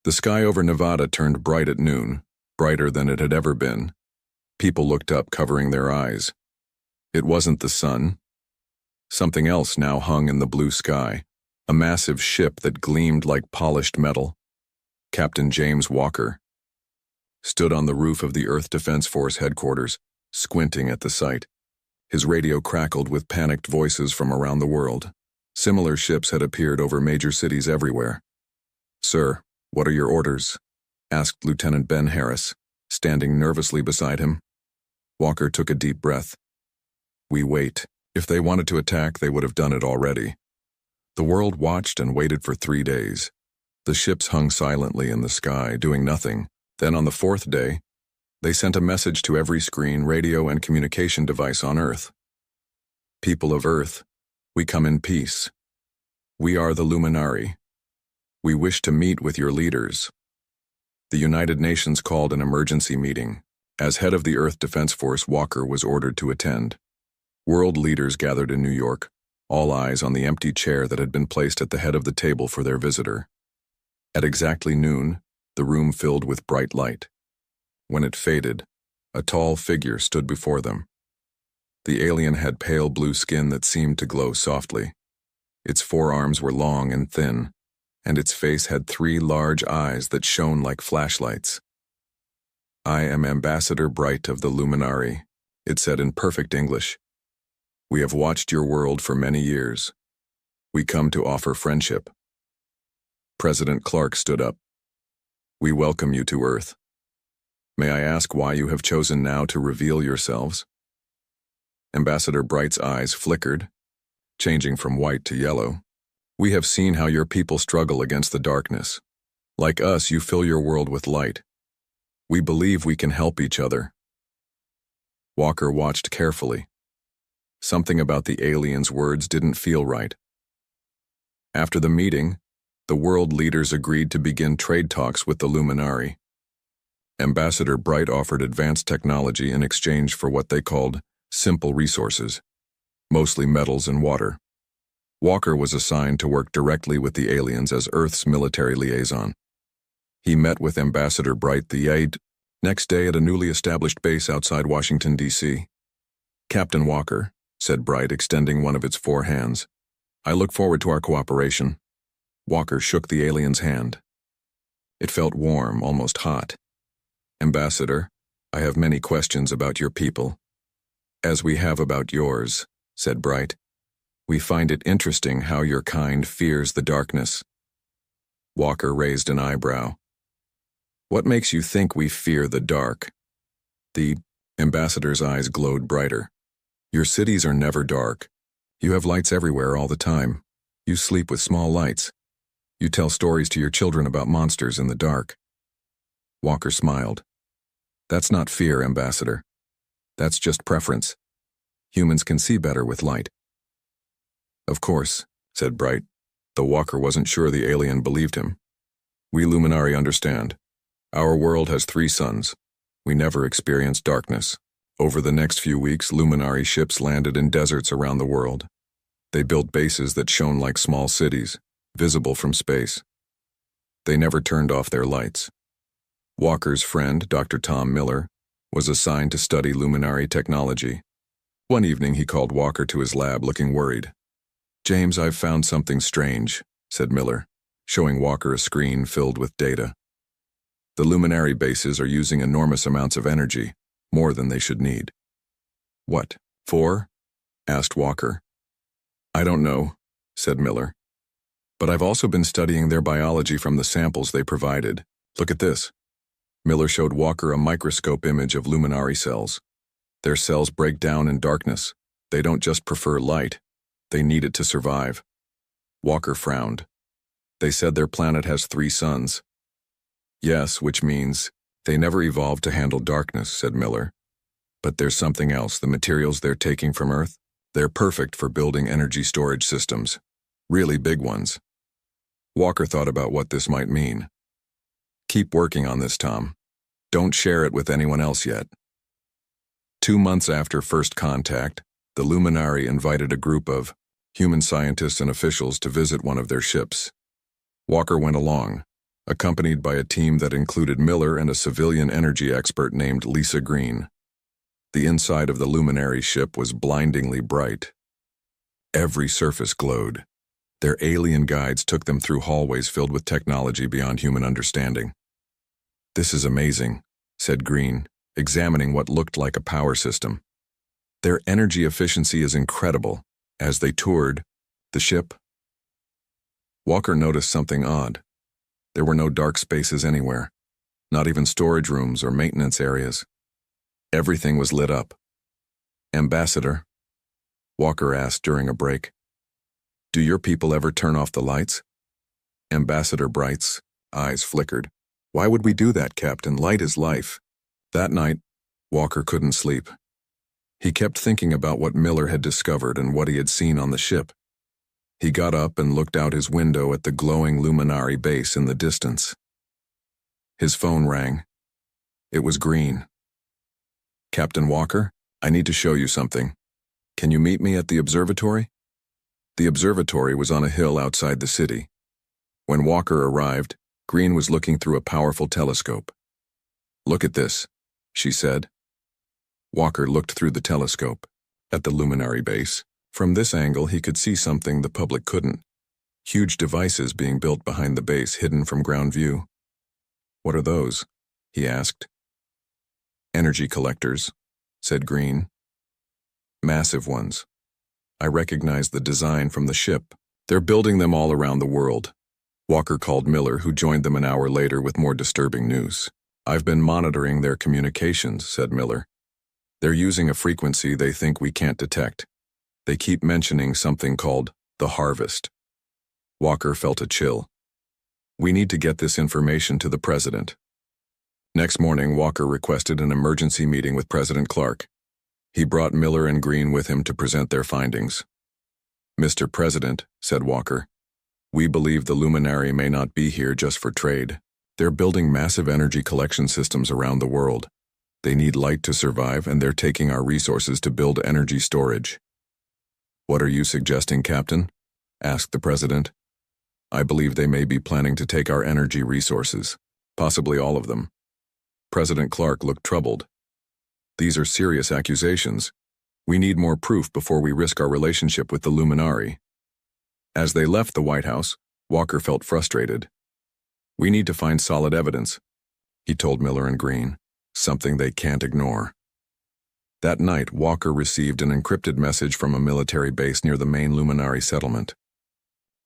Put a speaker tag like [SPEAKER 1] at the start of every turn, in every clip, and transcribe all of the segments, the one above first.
[SPEAKER 1] The sky over Nevada turned bright at noon, brighter than it had ever been. People looked up, covering their eyes. It wasn't the sun. Something else now hung in the blue sky, a massive ship that gleamed like polished metal. Captain James Walker stood on the roof of the Earth Defense Force headquarters, squinting at the sight. His radio crackled with panicked voices from around the world. Similar ships had appeared over major cities everywhere. "Sir, what are your orders?" asked Lieutenant Ben Harris, standing nervously beside him. Walker took a deep breath. "We wait. If they wanted to attack, they would have done it already." The world watched and waited for 3 days. The ships hung silently in the sky, doing nothing. Then on the 4th day, they sent a message to every screen, radio, and communication device on Earth. "People of Earth, we come in peace. We are the luminari. We wish to meet with your leaders." The United Nations called an emergency meeting. As head of the Earth Defense Force, Walker was ordered to attend. World leaders gathered in New York, all eyes on the empty chair that had been placed at the head of the table for their visitor. At exactly noon, the room filled with bright light. When it faded, a tall figure stood before them. The alien had pale blue skin that seemed to glow softly. Its forearms were long and thin, and its face had 3 large eyes that shone like flashlights. "I am Ambassador Bright of the Luminari," it said in perfect English. "We have watched your world for many years. We come to offer friendship." President Clark stood up. "We welcome you to Earth. May I ask why you have chosen now to reveal yourselves?" Ambassador Bright's eyes flickered, changing from white to yellow. "We have seen how your people struggle against the darkness. Like us, you fill your world with light. We believe we can help each other." Walker watched carefully. Something about the alien's words didn't feel right. After the meeting, the world leaders agreed to begin trade talks with the luminari. Ambassador Bright offered advanced technology in exchange for what they called simple resources, mostly metals and water. Walker was assigned to work directly with the aliens as Earth's military liaison. He met with Ambassador Bright the next day at a newly established base outside Washington, D.C. "Captain Walker," said Bright, extending one of its 4 hands, "I look forward to our cooperation." Walker shook the alien's hand. It felt warm, almost hot. "Ambassador, I have many questions about your people." "As we have about yours," said Bright. "We find it interesting how your kind fears the darkness." Walker raised an eyebrow. "What makes you think we fear the dark?" The ambassador's eyes glowed brighter. "Your cities are never dark. You have lights everywhere all the time. You sleep with small lights. You tell stories to your children about monsters in the dark." Walker smiled. "That's not fear, Ambassador. That's just preference. Humans can see better with light." "Of course," said Bright, though Walker wasn't sure the alien believed him. "We luminari understand. Our world has 3 suns. We never experience darkness." Over the next few weeks, luminari ships landed in deserts around the world. They built bases that shone like small cities, visible from space. They never turned off their lights. Walker's friend, Dr. Tom Miller, was assigned to study luminari technology. One evening he called Walker to his lab looking worried. "James, I've found something strange," said Miller, showing Walker a screen filled with data. "The luminari bases are using enormous amounts of energy, more than they should need." "What for?" asked Walker. "I don't know," said Miller. "But I've also been studying their biology from the samples they provided. Look at this." Miller showed Walker a microscope image of luminari cells. Their cells break down in darkness. They don't just prefer light. They need it to survive. Walker frowned. "They said their planet has 3 suns." "Yes, which means they never evolved to handle darkness," said Miller. "But there's something else. The materials they're taking from Earth, they're perfect for building energy storage systems. Really big ones." Walker thought about what this might mean. "Keep working on this, Tom. Don't share it with anyone else yet." 2 months after first contact, the luminari invited a group of human scientists and officials to visit one of their ships. Walker went along, accompanied by a team that included Miller and a civilian energy expert named Lisa Green. The inside of the luminari ship was blindingly bright. Every surface glowed. Their alien guides took them through hallways filled with technology beyond human understanding. "This is amazing," said Green, examining what looked like a power system. "Their energy efficiency is incredible." As they toured the ship, Walker noticed something odd. There were no dark spaces anywhere, not even storage rooms or maintenance areas. Everything was lit up. "Ambassador," Walker asked during a break, "do your people ever turn off the lights?" Ambassador Bright's eyes flickered. "Why would we do that, Captain? Light is life." That night, Walker couldn't sleep. He kept thinking about what Miller had discovered and what he had seen on the ship. He got up and looked out his window at the glowing luminari base in the distance. His phone rang. It was Green. "Captain Walker, I need to show you something. Can you meet me at the observatory?" The observatory was on a hill outside the city. When Walker arrived, Green was looking through a powerful telescope. "Look at this," she said. Walker looked through the telescope at the luminari base. From this angle, he could see something the public couldn't. Huge devices being built behind the base, hidden from ground view. "What are those?" he asked. "Energy collectors," said Green. "Massive ones. I recognize the design from the ship. They're building them all around the world." Walker called Miller, who joined them an hour later with more disturbing news. "I've been monitoring their communications," said Miller. "They're using a frequency they think we can't detect. They keep mentioning something called the harvest." Walker felt a chill. "We need to get this information to the president." Next morning, Walker requested an emergency meeting with President Clark. He brought Miller and Green with him to present their findings. "Mr. President," said Walker, "we believe the luminari may not be here just for trade. They're building massive energy collection systems around the world. They need light to survive, and they're taking our resources to build energy storage." "What are you suggesting, Captain?" asked the President. "I believe they may be planning to take our energy resources, possibly all of them." President Clark looked troubled. "These are serious accusations. We need more proof before we risk our relationship with the luminari." As they left the White House, Walker felt frustrated. "We need to find solid evidence," he told Miller and Green, "something they can't ignore." That night, Walker received an encrypted message from a military base near the main luminari settlement.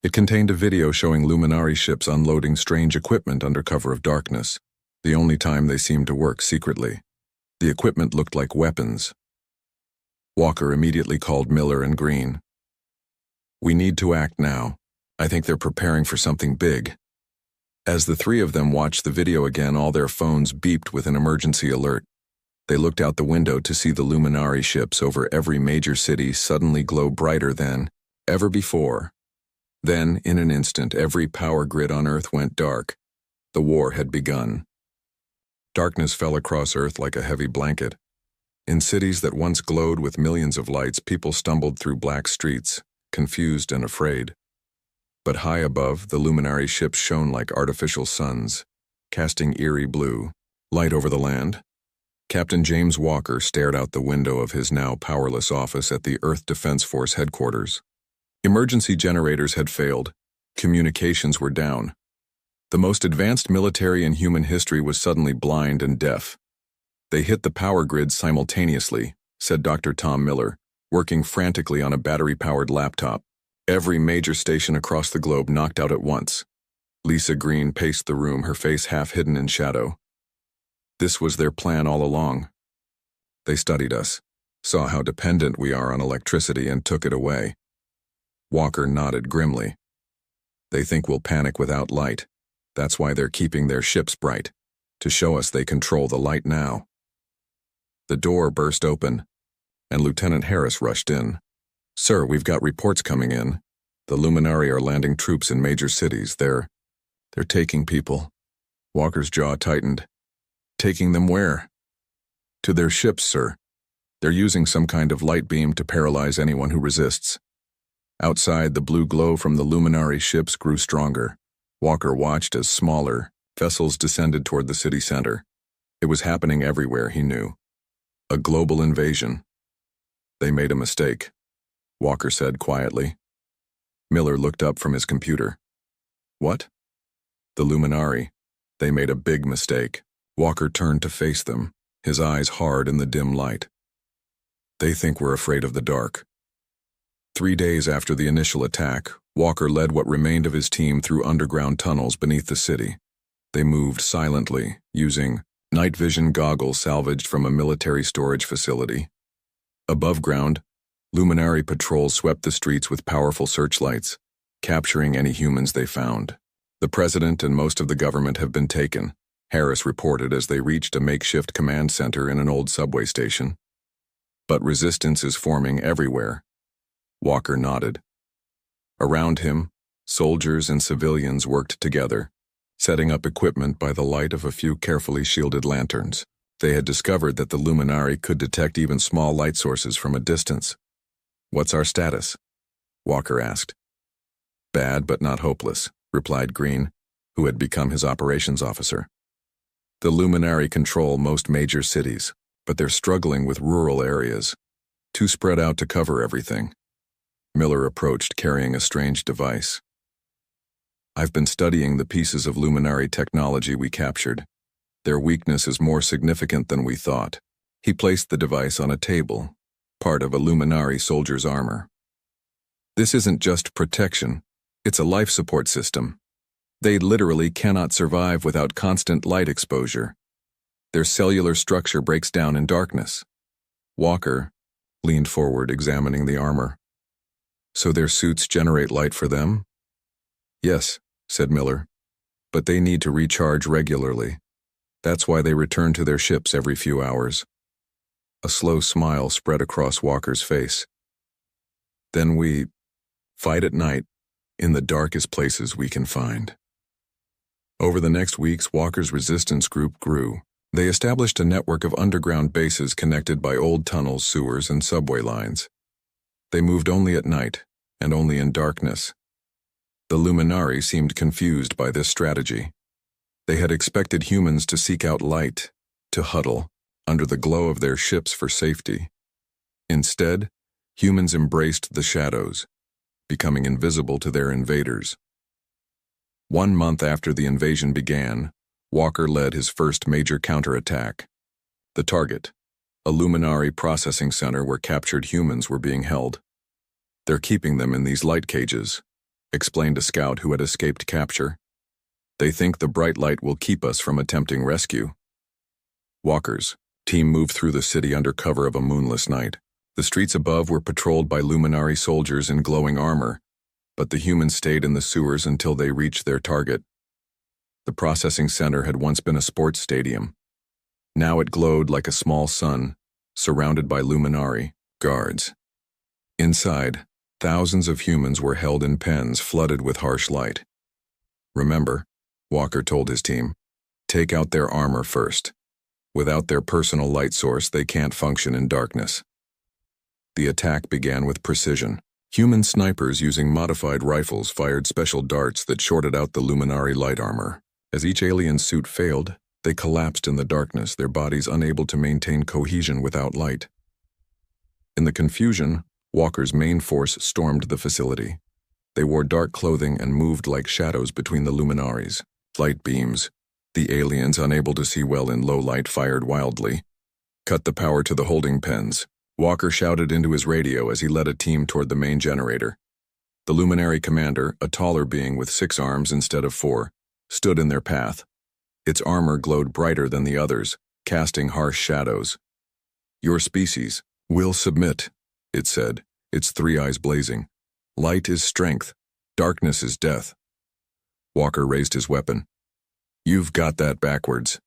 [SPEAKER 1] It contained a video showing luminari ships unloading strange equipment under cover of darkness, the only time they seemed to work secretly. The equipment looked like weapons. Walker immediately called Miller and Green. "We need to act now. I think they're preparing for something big." As the three of them watched the video again, all their phones beeped with an emergency alert. They looked out the window to see the luminari ships over every major city suddenly glow brighter than ever before. Then, in an instant, every power grid on Earth went dark. The war had begun. Darkness fell across Earth like a heavy blanket. In cities that once glowed with millions of lights, people stumbled through black streets, confused and afraid. But high above, the luminari ships shone like artificial suns, casting eerie blue light over the land. Captain James Walker stared out the window of his now powerless office at the Earth Defense Force headquarters. Emergency generators had failed. Communications were down. The most advanced military in human history was suddenly blind and deaf. "They hit the power grid simultaneously," said Dr. Tom Miller, working frantically on a battery-powered laptop. "Every major station across the globe knocked out at once." Lisa Green paced the room, her face half hidden in shadow. "This was their plan all along. They studied us, saw how dependent we are on electricity, and took it away." Walker nodded grimly. "They think we'll panic without light. That's why they're keeping their ships bright, to show us they control the light now." The door burst open, and Lieutenant Harris rushed in. "Sir, we've got reports coming in. The luminari are landing troops in major cities. They're taking people." Walker's jaw tightened. "Taking them where?" "To their ships, sir. They're using some kind of light beam to paralyze anyone who resists." Outside, the blue glow from the luminari ships grew stronger. Walker watched as smaller, Vessels descended toward the city center. It was happening everywhere, he knew. A global invasion. They made a mistake, Walker said quietly. Miller looked up from his computer. What? The luminari. They made a big mistake. Walker turned to face them, his eyes hard in the dim light. They think we're afraid of the dark. 3 days after the initial attack, Walker led what remained of his team through underground tunnels beneath the city. They moved silently, using night vision goggles salvaged from a military storage facility. Above ground, luminari patrols swept the streets with powerful searchlights, capturing any humans they found. The president and most of the government have been taken, Harris reported as they reached a makeshift command center in an old subway station. But resistance is forming everywhere. Walker nodded. Around him, soldiers and civilians worked together, setting up equipment by the light of a few carefully shielded lanterns. They had discovered that the luminari could detect even small light sources from a distance. What's our status? Walker asked. Bad but not hopeless, replied Green, who had become his operations officer. The luminari control most major cities, but they're struggling with rural areas, too spread out to cover everything. Miller approached carrying a strange device. I've been studying the pieces of luminari technology we captured. Their weakness is more significant than we thought. He placed the device on a table, part of a luminari soldier's armor. This isn't just protection, it's a life support system. They literally cannot survive without constant light exposure. Their cellular structure breaks down in darkness. Walker leaned forward, examining the armor. So their suits generate light for them? Yes, said Miller, but they need to recharge regularly. That's why they return to their ships every few hours. A slow smile spread across Walker's face. Then we fight at night in the darkest places we can find. Over the next weeks, Walker's resistance group grew. They established a network of underground bases connected by old tunnels, sewers, and subway lines. They moved only at night, and only in darkness. The luminari seemed confused by this strategy. They had expected humans to seek out light, to huddle, under the glow of their ships for safety. Instead, humans embraced the shadows, becoming invisible to their invaders. 1 month after the invasion began, Walker led his first major counterattack. The target, a luminari processing center where captured humans were being held. They're keeping them in these light cages, explained a scout who had escaped capture. They think the bright light will keep us from attempting rescue. Walker's team moved through the city under cover of a moonless night. The streets above were patrolled by luminari soldiers in glowing armor, but the humans stayed in the sewers until they reached their target. The processing center had once been a sports stadium. Now it glowed like a small sun, surrounded by luminari guards. Inside, thousands of humans were held in pens flooded with harsh light. Remember, Walker told his team, take out their armor first. Without their personal light source, they can't function in darkness. The attack began with precision. Human snipers using modified rifles fired special darts that shorted out the luminari light armor. As each alien suit failed, they collapsed in the darkness, their bodies unable to maintain cohesion without light. In the confusion, Walker's main force stormed the facility. They wore dark clothing and moved like shadows between the luminaries. Light beams, the aliens unable to see well in low light, fired wildly. Cut the power to the holding pens. Walker shouted into his radio as he led a team toward the main generator. The luminari commander, a taller being with 6 arms instead of 4, stood in their path. Its armor glowed brighter than the others, casting harsh shadows. Your species will submit, it said, its 3 eyes blazing. Light is strength, darkness is death. Walker raised his weapon. You've got that backwards.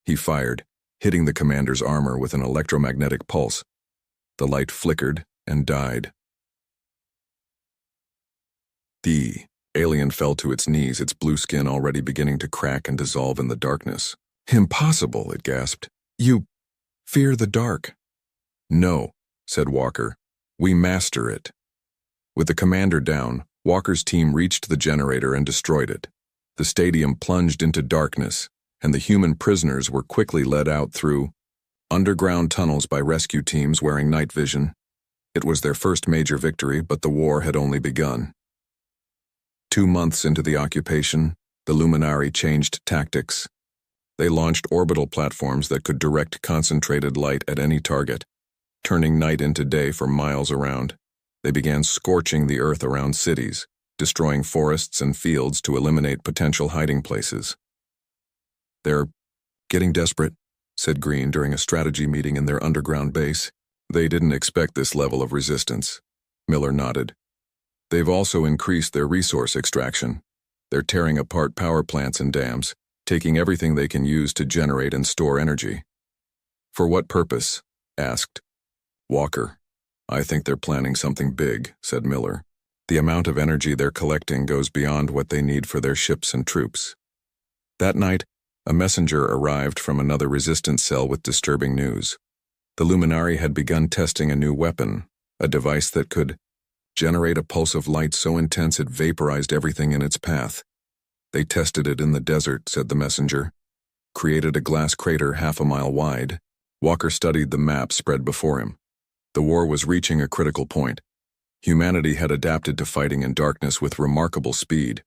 [SPEAKER 1] He fired, hitting the commander's armor with an electromagnetic pulse. The light flickered and died. The alien fell to its knees, its blue skin already beginning to crack and dissolve in the darkness. Impossible, it gasped. You fear the dark. No, said Walker. We master it. With the commander down, Walker's team reached the generator and destroyed it. The stadium plunged into darkness, and the human prisoners were quickly led out through underground tunnels by rescue teams wearing night vision. It was their first major victory, but the war had only begun. 2 months into the occupation, the luminari changed tactics. They launched orbital platforms that could direct concentrated light at any target, turning night into day for miles around. They began scorching the earth around cities, destroying forests and fields to eliminate potential hiding places. "They're getting desperate," said Green during a strategy meeting in their underground base. "They didn't expect this level of resistance." Miller nodded. "They've also increased their resource extraction. They're tearing apart power plants and dams, taking everything they can use to generate and store energy." "For what purpose?" asked Walker. "I think they're planning something big," said Miller. "The amount of energy they're collecting goes beyond what they need for their ships and troops." That night, a messenger arrived from another resistance cell with disturbing news. The luminari had begun testing a new weapon, a device that could generate a pulse of light so intense it vaporized everything in its path. "They tested it in the desert," said the messenger. "Created a glass crater half a mile wide." Walker studied the map spread before him. The war was reaching a critical point. Humanity had adapted to fighting in darkness with remarkable speed.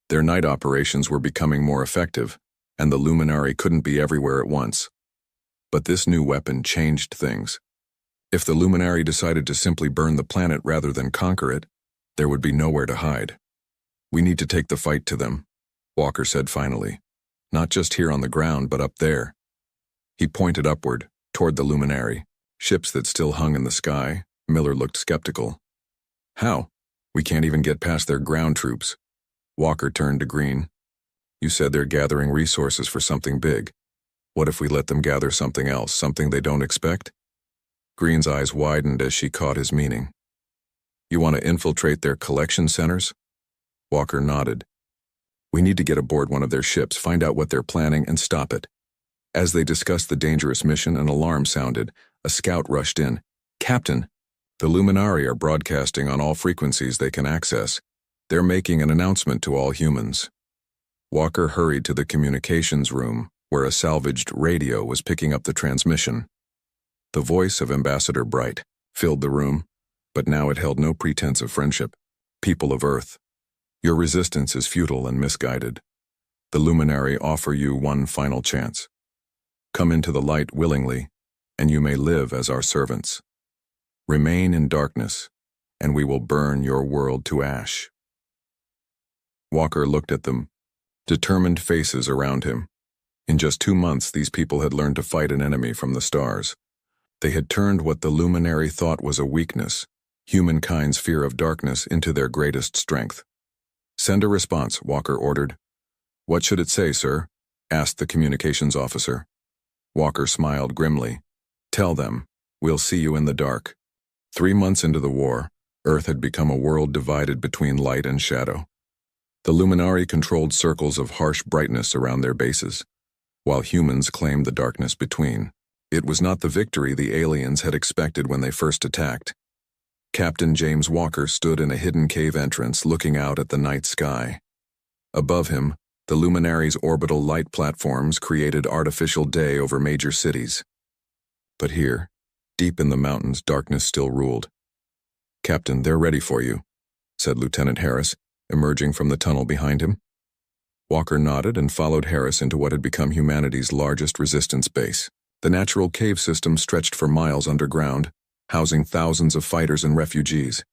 [SPEAKER 1] Their night operations were becoming more effective, and the luminari couldn't be everywhere at once. But this new weapon changed things. If the luminari decided to simply burn the planet rather than conquer it, there would be nowhere to hide. "We need to take the fight to them," Walker said finally. "Not just here on the ground, but up there." He pointed upward, toward the luminari, ships that still hung in the sky. Miller looked skeptical. "How? We can't even get past their ground troops." Walker turned to Green. "You said they're gathering resources for something big. What if we let them gather something else, something they don't expect?" Green's eyes widened as she caught his meaning. "You want to infiltrate their collection centers?" Walker nodded. "We need to get aboard one of their ships, find out what they're planning, and stop it." As they discussed the dangerous mission, an alarm sounded. A scout rushed in. "Captain, the luminari are broadcasting on all frequencies they can access. They're making an announcement to all humans." Walker hurried to the communications room, where a salvaged radio was picking up the transmission. The voice of Ambassador Bright filled the room, but now it held no pretense of friendship. "People of Earth, your resistance is futile and misguided. The luminari offer you one final chance. Come into the light willingly, and you may live as our servants. Remain in darkness, and we will burn your world to ash." Walker looked at them, determined faces around him. In just 2 months, these people had learned to fight an enemy from the stars. They had turned what the luminary thought was a weakness, humankind's fear of darkness, into their greatest strength. "Send a response," Walker ordered. "What should it say, sir?" asked the communications officer. Walker smiled grimly. "Tell them, we'll see you in the dark." 3 months into the war, Earth had become a world divided between light and shadow. The luminari controlled circles of harsh brightness around their bases, while humans claimed the darkness between. It was not the victory the aliens had expected when they first attacked. Captain James Walker stood in a hidden cave entrance looking out at the night sky. Above him, the luminaries' orbital light platforms created artificial day over major cities. But here, deep in the mountains, darkness still ruled. "Captain, they're ready for you," said Lieutenant Harris, emerging from the tunnel behind him. Walker nodded and followed Harris into what had become humanity's largest resistance base. The natural cave system stretched for miles underground, housing thousands of fighters and refugees.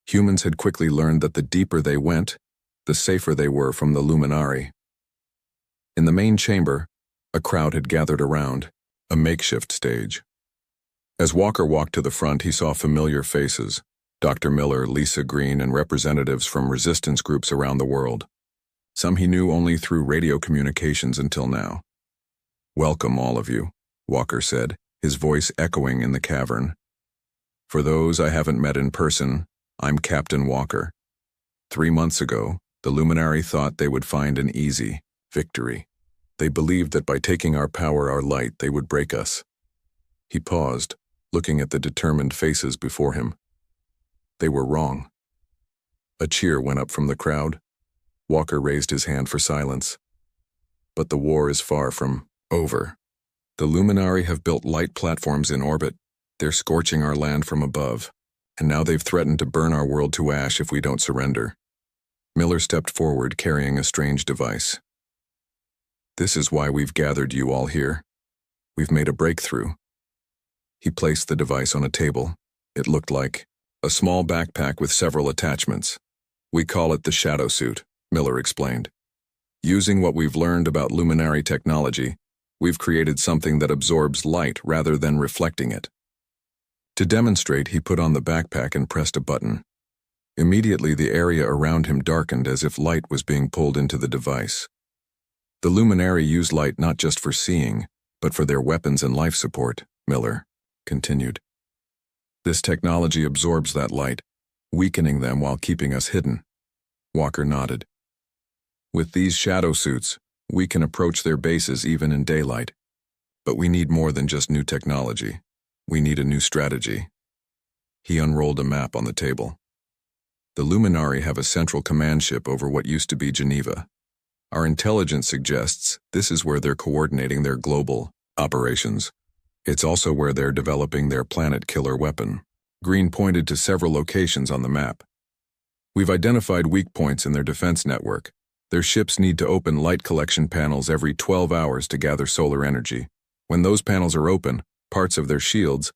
[SPEAKER 1] Humans had quickly learned that the deeper they went, the safer they were from the luminari. In the main chamber, a crowd had gathered around, a makeshift stage. As Walker walked to the front, he saw familiar faces: Dr. Miller, Lisa Green, and representatives from resistance groups around the world. Some he knew only through radio communications until now. "Welcome, all of you," Walker said, his voice echoing in the cavern. "For those I haven't met in person, I'm Captain Walker. 3 months ago, the luminari thought they would find an easy victory. They believed that by taking our power, our light, they would break us." He paused, looking at the determined faces before him. They were wrong. A cheer went up from the crowd. Walker raised his hand for silence. But the war is far from over. The luminari have built light platforms in orbit. They're scorching our land from above. And now they've threatened to burn our world to ash if we don't surrender. Miller stepped forward, carrying a strange device. This is why we've gathered you all here. We've made a breakthrough. He placed the device on a table. It looked like a small backpack with several attachments. We call it the shadow suit, Miller explained. Using what we've learned about luminari technology, we've created something that absorbs light rather than reflecting it. To demonstrate, he put on the backpack and pressed a button. Immediately, the area around him darkened as if light was being pulled into the device. The luminari use light not just for seeing, but for their weapons and life support, Miller continued. This technology absorbs that light, weakening them while keeping us hidden. Walker nodded. With these shadow suits, we can approach their bases even in daylight. But we need more than just new technology. We need a new strategy. He unrolled a map on the table. The luminari have a central command ship over what used to be Geneva. Our intelligence suggests this is where they're coordinating their global operations. It's also where they're developing their planet-killer weapon. Green pointed to several locations on the map. We've identified weak points in their defense network. Their ships need to open light collection panels every 12 hours to gather solar energy. When those panels are open, parts of their shields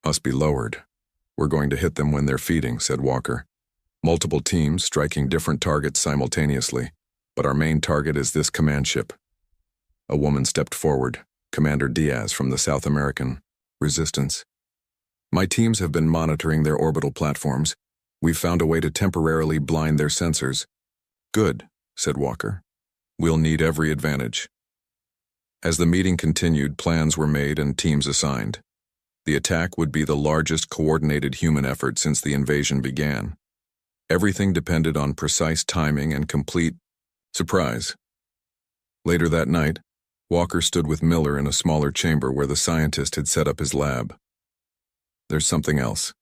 [SPEAKER 1] must be lowered. We're going to hit them when they're feeding, said Walker. Multiple teams striking different targets simultaneously, but our main target is this command ship. A woman stepped forward, Commander Diaz from the South American Resistance. My teams have been monitoring their orbital platforms. We've found a way to temporarily blind their sensors. Good, said Walker. We'll need every advantage. As the meeting continued, plans were made and teams assigned. The attack would be the largest coordinated human effort since the invasion began. Everything depended on precise timing and complete surprise. Later that night, Walker stood with Miller in a smaller chamber where the scientist had set up his lab. There's something else,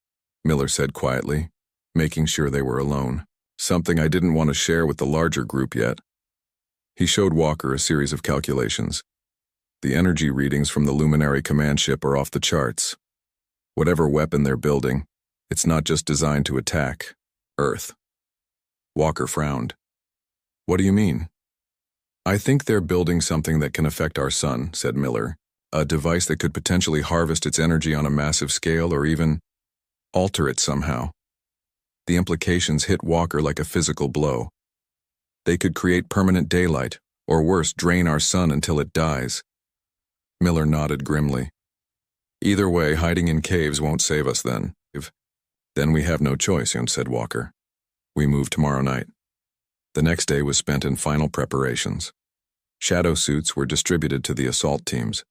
[SPEAKER 1] Miller said quietly, making sure they were alone. Something I didn't want to share with the larger group yet. He showed Walker a series of calculations. The energy readings from the luminari command ship are off the charts. Whatever weapon they're building, it's not just designed to attack Earth. Walker frowned. What do you mean? I think they're building something that can affect our sun, said Miller. A device that could potentially harvest its energy on a massive scale or even alter it somehow. The implications hit Walker like a physical blow. They could create permanent daylight, or worse, drain our sun until it dies. Miller nodded grimly. Either way, hiding in caves won't save us then. Then we have no choice, said Walker. We move tomorrow night. The next day was spent in final preparations. Shadow suits were distributed to the assault teams.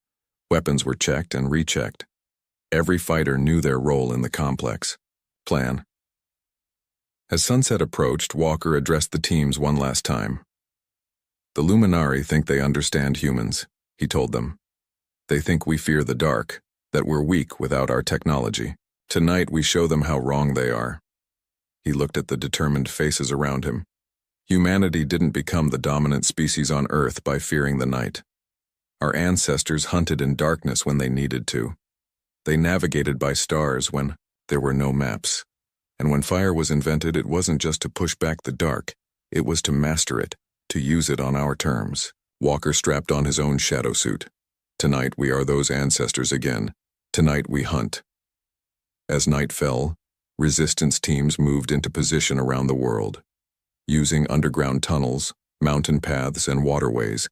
[SPEAKER 1] Weapons were checked and rechecked. Every fighter knew their role in the complex plan. As sunset approached, Walker addressed the teams one last time. The luminari think they understand humans, he told them. They think we fear the dark, that we're weak without our technology. Tonight we show them how wrong they are. He looked at the determined faces around him. Humanity didn't become the dominant species on Earth by fearing the night. Our ancestors hunted in darkness when they needed to. They navigated by stars when there were no maps. And when fire was invented, it wasn't just to push back the dark. It was to master it, to use it on our terms. Walker strapped on his own shadow suit. Tonight we are those ancestors again. Tonight we hunt. As night fell, resistance teams moved into position around the world. Using underground tunnels, mountain paths, and waterways,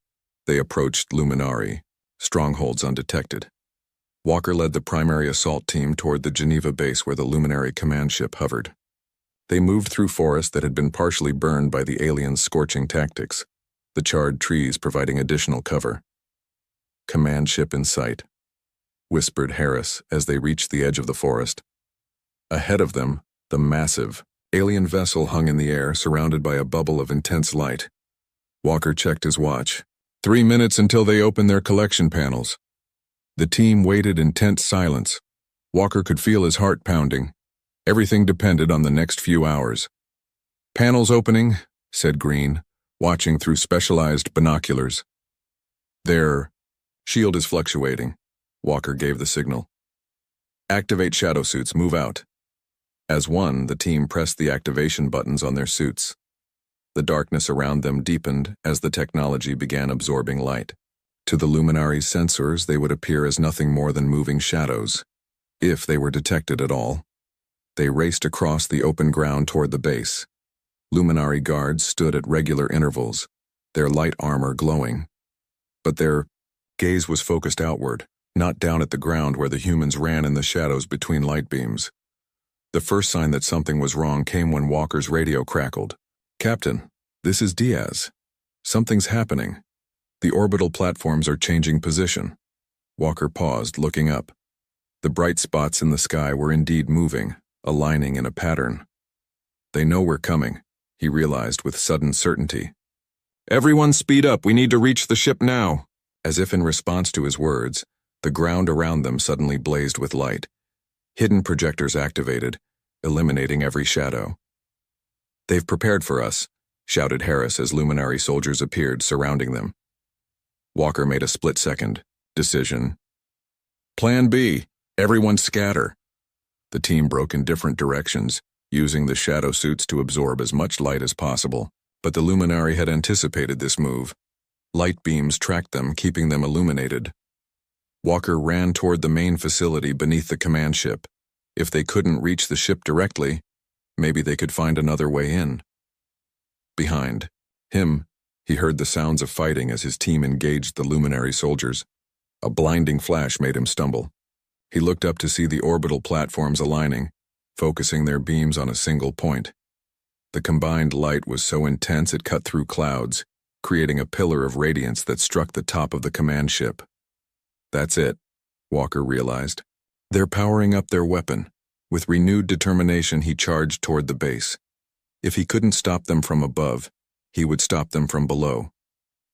[SPEAKER 1] they approached luminari, strongholds undetected. Walker led the primary assault team toward the Geneva base where the luminari command ship hovered. They moved through forest that had been partially burned by the aliens' scorching tactics, the charred trees providing additional cover. Command ship in sight, whispered Harris as they reached the edge of the forest. Ahead of them, the massive, alien vessel hung in the air, surrounded by a bubble of intense light. Walker checked his watch. 3 minutes until they opened their collection panels. The team waited in tense silence. Walker could feel his heart pounding. Everything depended on the next few hours. Panels opening, said Green, watching through specialized binoculars. Their shield is fluctuating. Walker gave the signal. Activate shadow suits, move out. As one, the team pressed the activation buttons on their suits. The darkness around them deepened as the technology began absorbing light. To the luminari's sensors, they would appear as nothing more than moving shadows, if they were detected at all. They raced across the open ground toward the base. Luminari guards stood at regular intervals, their light armor glowing. But their gaze was focused outward, not down at the ground where the humans ran in the shadows between light beams. The first sign that something was wrong came when Walker's radio crackled. "Captain, this is Diaz. Something's happening. The orbital platforms are changing position." Walker paused, looking up. The bright spots in the sky were indeed moving, aligning in a pattern. "They know we're coming," he realized with sudden certainty. "Everyone speed up, we need to reach the ship now." As if in response to his words, the ground around them suddenly blazed with light. Hidden projectors activated, eliminating every shadow. "They've prepared for us," shouted Harris as luminary soldiers appeared, surrounding them. Walker made a split-second decision. "Plan B, everyone scatter." The team broke in different directions, using the shadow suits to absorb as much light as possible, but the luminari had anticipated this move. Light beams tracked them, keeping them illuminated. Walker ran toward the main facility beneath the command ship. If they couldn't reach the ship directly, maybe they could find another way in. Behind him, he heard the sounds of fighting as his team engaged the luminary soldiers. A blinding flash made him stumble. He looked up to see the orbital platforms aligning, focusing their beams on a single point. The combined light was so intense it cut through clouds, creating a pillar of radiance that struck the top of the command ship. "That's it," Walker realized. "They're powering up their weapon." With renewed determination, he charged toward the base. If he couldn't stop them from above, he would stop them from below.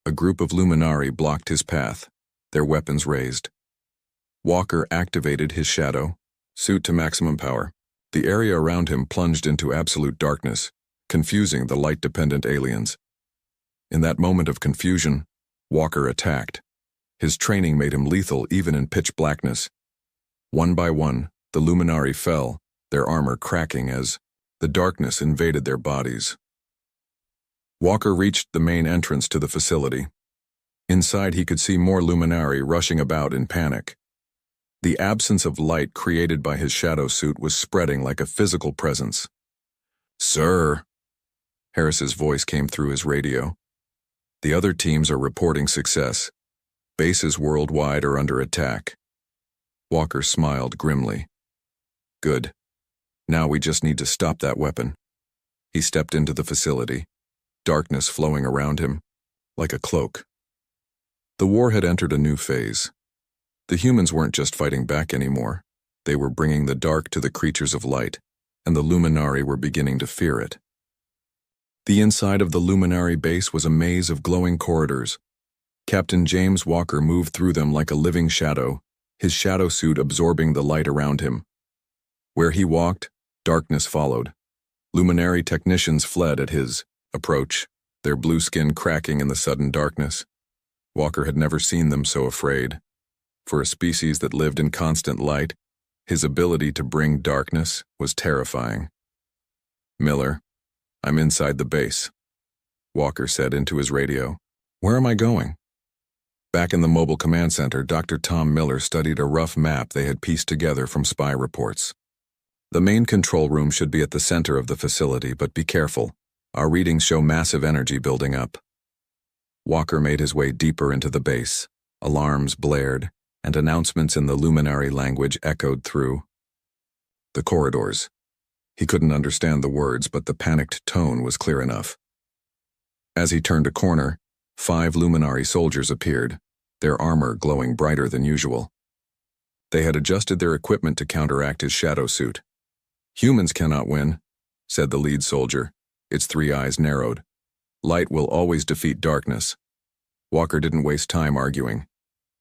[SPEAKER 1] A group of luminari blocked his path, their weapons raised. Walker activated his shadow suit to maximum power. The area around him plunged into absolute darkness, confusing the light-dependent aliens. In that moment of confusion, Walker attacked. His training made him lethal even in pitch blackness. One by one, the luminari fell, their armor cracking as the darkness invaded their bodies. Walker reached the main entrance to the facility. Inside, he could see more luminari rushing about in panic. The absence of light created by his shadow suit was spreading like a physical presence. "Sir," Harris's voice came through his radio. "The other teams are reporting success. Bases worldwide are under attack." Walker smiled grimly. "Good. Now we just need to stop that weapon." He stepped into the facility, darkness flowing around him, like a cloak. The war had entered a new phase. The humans weren't just fighting back anymore. They were bringing the dark to the creatures of light, and the luminari were beginning to fear it. The inside of the luminari base was a maze of glowing corridors. Captain James Walker moved through them like a living shadow, his shadow suit absorbing the light around him. Where he walked, darkness followed. Luminary technicians fled at his approach, their blue skin cracking in the sudden darkness. Walker had never seen them so afraid. For a species that lived in constant light, his ability to bring darkness was terrifying. "Miller, I'm inside the base," Walker said into his radio. "Where am I going?" Back in the mobile command center, Dr. Tom Miller studied a rough map they had pieced together from spy reports. "The main control room should be at the center of the facility, but be careful. Our readings show massive energy building up." Walker made his way deeper into the base. Alarms blared, and announcements in the luminary language echoed through the corridors. He couldn't understand the words, but the panicked tone was clear enough. As he turned a corner, 5 luminari soldiers appeared, their armor glowing brighter than usual. They had adjusted their equipment to counteract his shadow suit. "Humans cannot win," said the lead soldier, its 3 eyes narrowed. "Light will always defeat darkness." Walker didn't waste time arguing.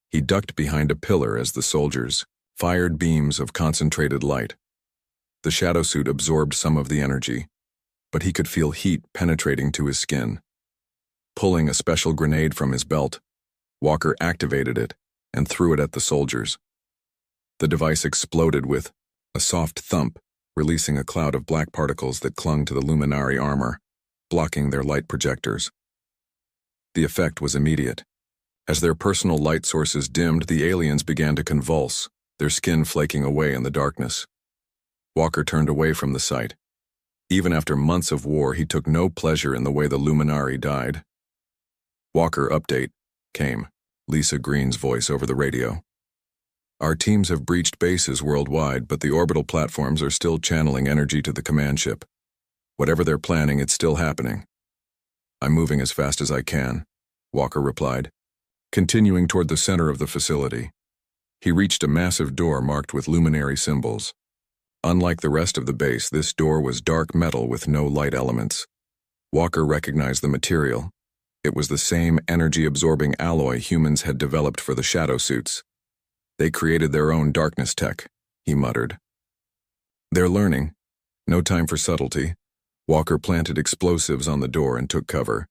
[SPEAKER 1] He ducked behind a pillar as the soldiers fired beams of concentrated light. The shadow suit absorbed some of the energy, but he could feel heat penetrating to his skin. Pulling a special grenade from his belt, Walker activated it and threw it at the soldiers. The device exploded with a soft thump, releasing a cloud of black particles that clung to the luminari armor, blocking their light projectors. The effect was immediate. As their personal light sources dimmed, the aliens began to convulse, their skin flaking away in the darkness. Walker turned away from the sight. Even after months of war, he took no pleasure in the way the luminari died. Walker update came, Lisa Green's voice over the radio. Our teams have breached bases worldwide, but the orbital platforms are still channeling energy to the command ship. Whatever they're planning, it's still happening. I'm moving as fast as I can, Walker replied, continuing toward the center of the facility. He reached a massive door marked with luminary symbols. Unlike the rest of the base, this door was dark metal with no light elements. Walker recognized the material. It was the same energy-absorbing alloy humans had developed for the shadow suits. They created their own darkness tech, he muttered. They're learning. No time for subtlety. Walker planted explosives on the door and took cover.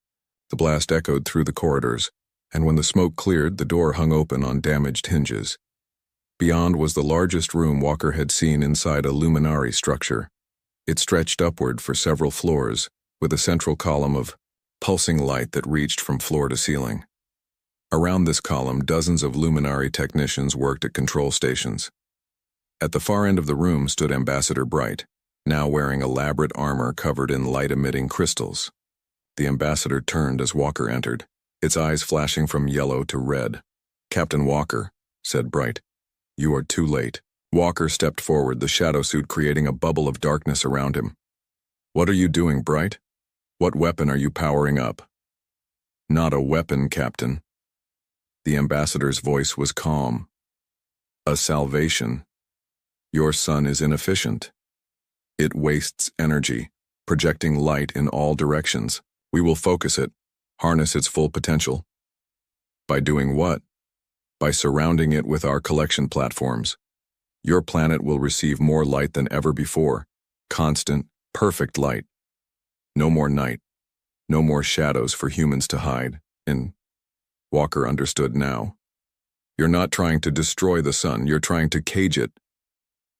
[SPEAKER 1] The blast echoed through the corridors, and when the smoke cleared, the door hung open on damaged hinges. Beyond was the largest room Walker had seen inside a luminari structure. It stretched upward for several floors, with a central column of pulsing light that reached from floor to ceiling. Around this column, dozens of luminari technicians worked at control stations. At the far end of the room stood Ambassador Bright, now wearing elaborate armor covered in light-emitting crystals. The ambassador turned as Walker entered, its eyes flashing from yellow to red. "Captain Walker," said Bright. "You are too late." Walker stepped forward, the shadow suit creating a bubble of darkness around him. "What are you doing, Bright? What weapon are you powering up?" "Not a weapon, Captain." The ambassador's voice was calm. "A salvation. Your sun is inefficient. It wastes energy, projecting light in all directions. We will focus it, harness its full potential." "By doing what?" "By surrounding it with our collection platforms. Your planet will receive more light than ever before. Constant, perfect light. No more night. No more shadows for humans to hide in." Walker understood now. "You're not trying to destroy the sun, you're trying to cage it."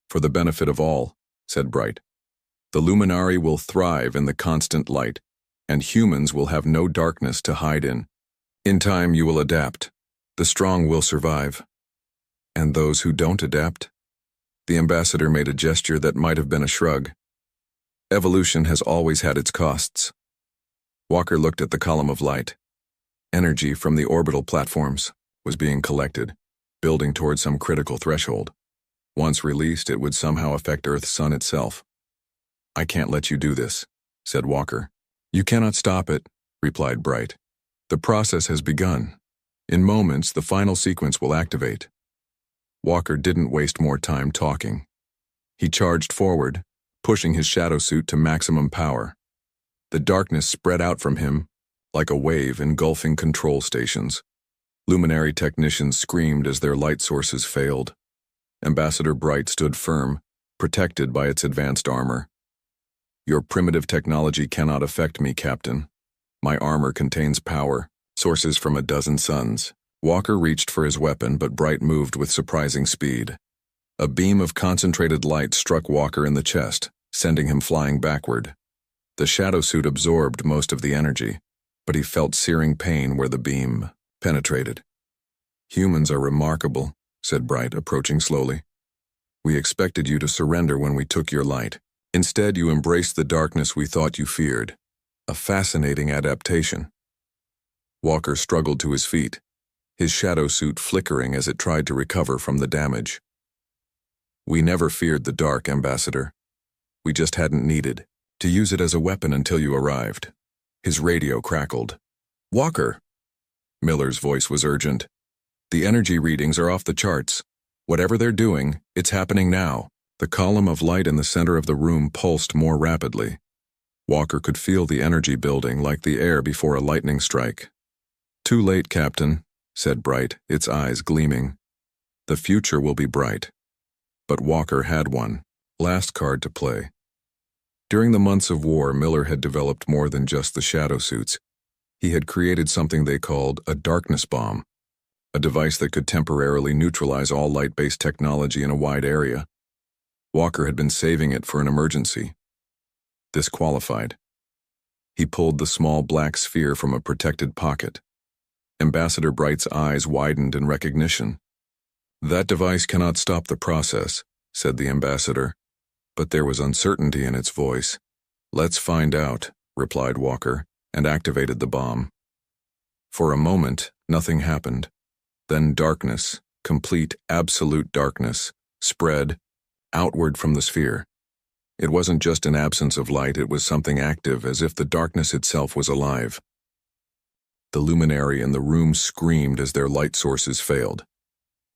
[SPEAKER 1] "For the benefit of all," said Bright. "The luminari will thrive in the constant light, and humans will have no darkness to hide in. In time you will adapt. The strong will survive." "And those who don't adapt?" The ambassador made a gesture that might have been a shrug. "Evolution has always had its costs." Walker looked at the column of light. Energy from the orbital platforms was being collected, building toward some critical threshold. Once released, it would somehow affect Earth's sun itself. "I can't let you do this," said Walker. "You cannot stop it," replied Bright. "The process has begun. In moments, the final sequence will activate." Walker didn't waste more time talking. He charged forward, pushing his shadow suit to maximum power. The darkness spread out from him, like a wave engulfing control stations. Luminary technicians screamed as their light sources failed. Ambassador Bright stood firm, protected by its advanced armor. "Your primitive technology cannot affect me, Captain. My armor contains power, sources from a dozen suns." Walker reached for his weapon, but Bright moved with surprising speed. A beam of concentrated light struck Walker in the chest, sending him flying backward. The shadow suit absorbed most of the energy, but he felt searing pain where the beam penetrated. "Humans are remarkable," said Bright, approaching slowly. "We expected you to surrender when we took your light. Instead, you embraced the darkness we thought you feared. A fascinating adaptation." Walker struggled to his feet, his shadow suit flickering as it tried to recover from the damage. "We never feared the dark, Ambassador. We just hadn't needed to use it as a weapon until you arrived." His radio crackled. "Walker!" Miller's voice was urgent. "The energy readings are off the charts. Whatever they're doing, it's happening now." The column of light in the center of the room pulsed more rapidly. Walker could feel the energy building like the air before a lightning strike. "Too late, Captain," said Bright, its eyes gleaming. "The future will be bright." But Walker had one last card to play. During the months of war, Miller had developed more than just the shadow suits. He had created something they called a darkness bomb, a device that could temporarily neutralize all light-based technology in a wide area. Walker had been saving it for an emergency. This qualified. He pulled the small black sphere from a protected pocket. Ambassador Bright's eyes widened in recognition. "That device cannot stop the process," said the ambassador, but there was uncertainty in its voice. "Let's find out," replied Walker, and activated the bomb. For a moment, nothing happened. Then darkness, complete, absolute darkness, spread outward from the sphere. It wasn't just an absence of light, it was something active, as if the darkness itself was alive. The luminary in the room screamed as their light sources failed.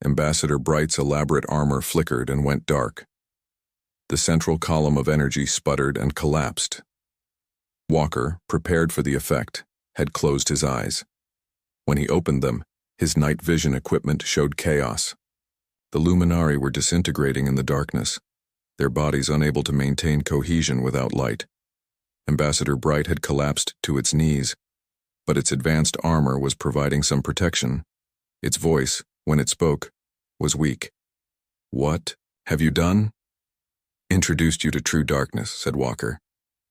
[SPEAKER 1] Ambassador Bright's elaborate armor flickered and went dark. The central column of energy sputtered and collapsed. Walker, prepared for the effect, had closed his eyes. When he opened them, his night vision equipment showed chaos. The luminari were disintegrating in the darkness, their bodies unable to maintain cohesion without light. Ambassador Bright had collapsed to its knees, but its advanced armor was providing some protection. Its voice, when it spoke, was weak. "What have you done?" "Introduced you to true darkness," said Walker.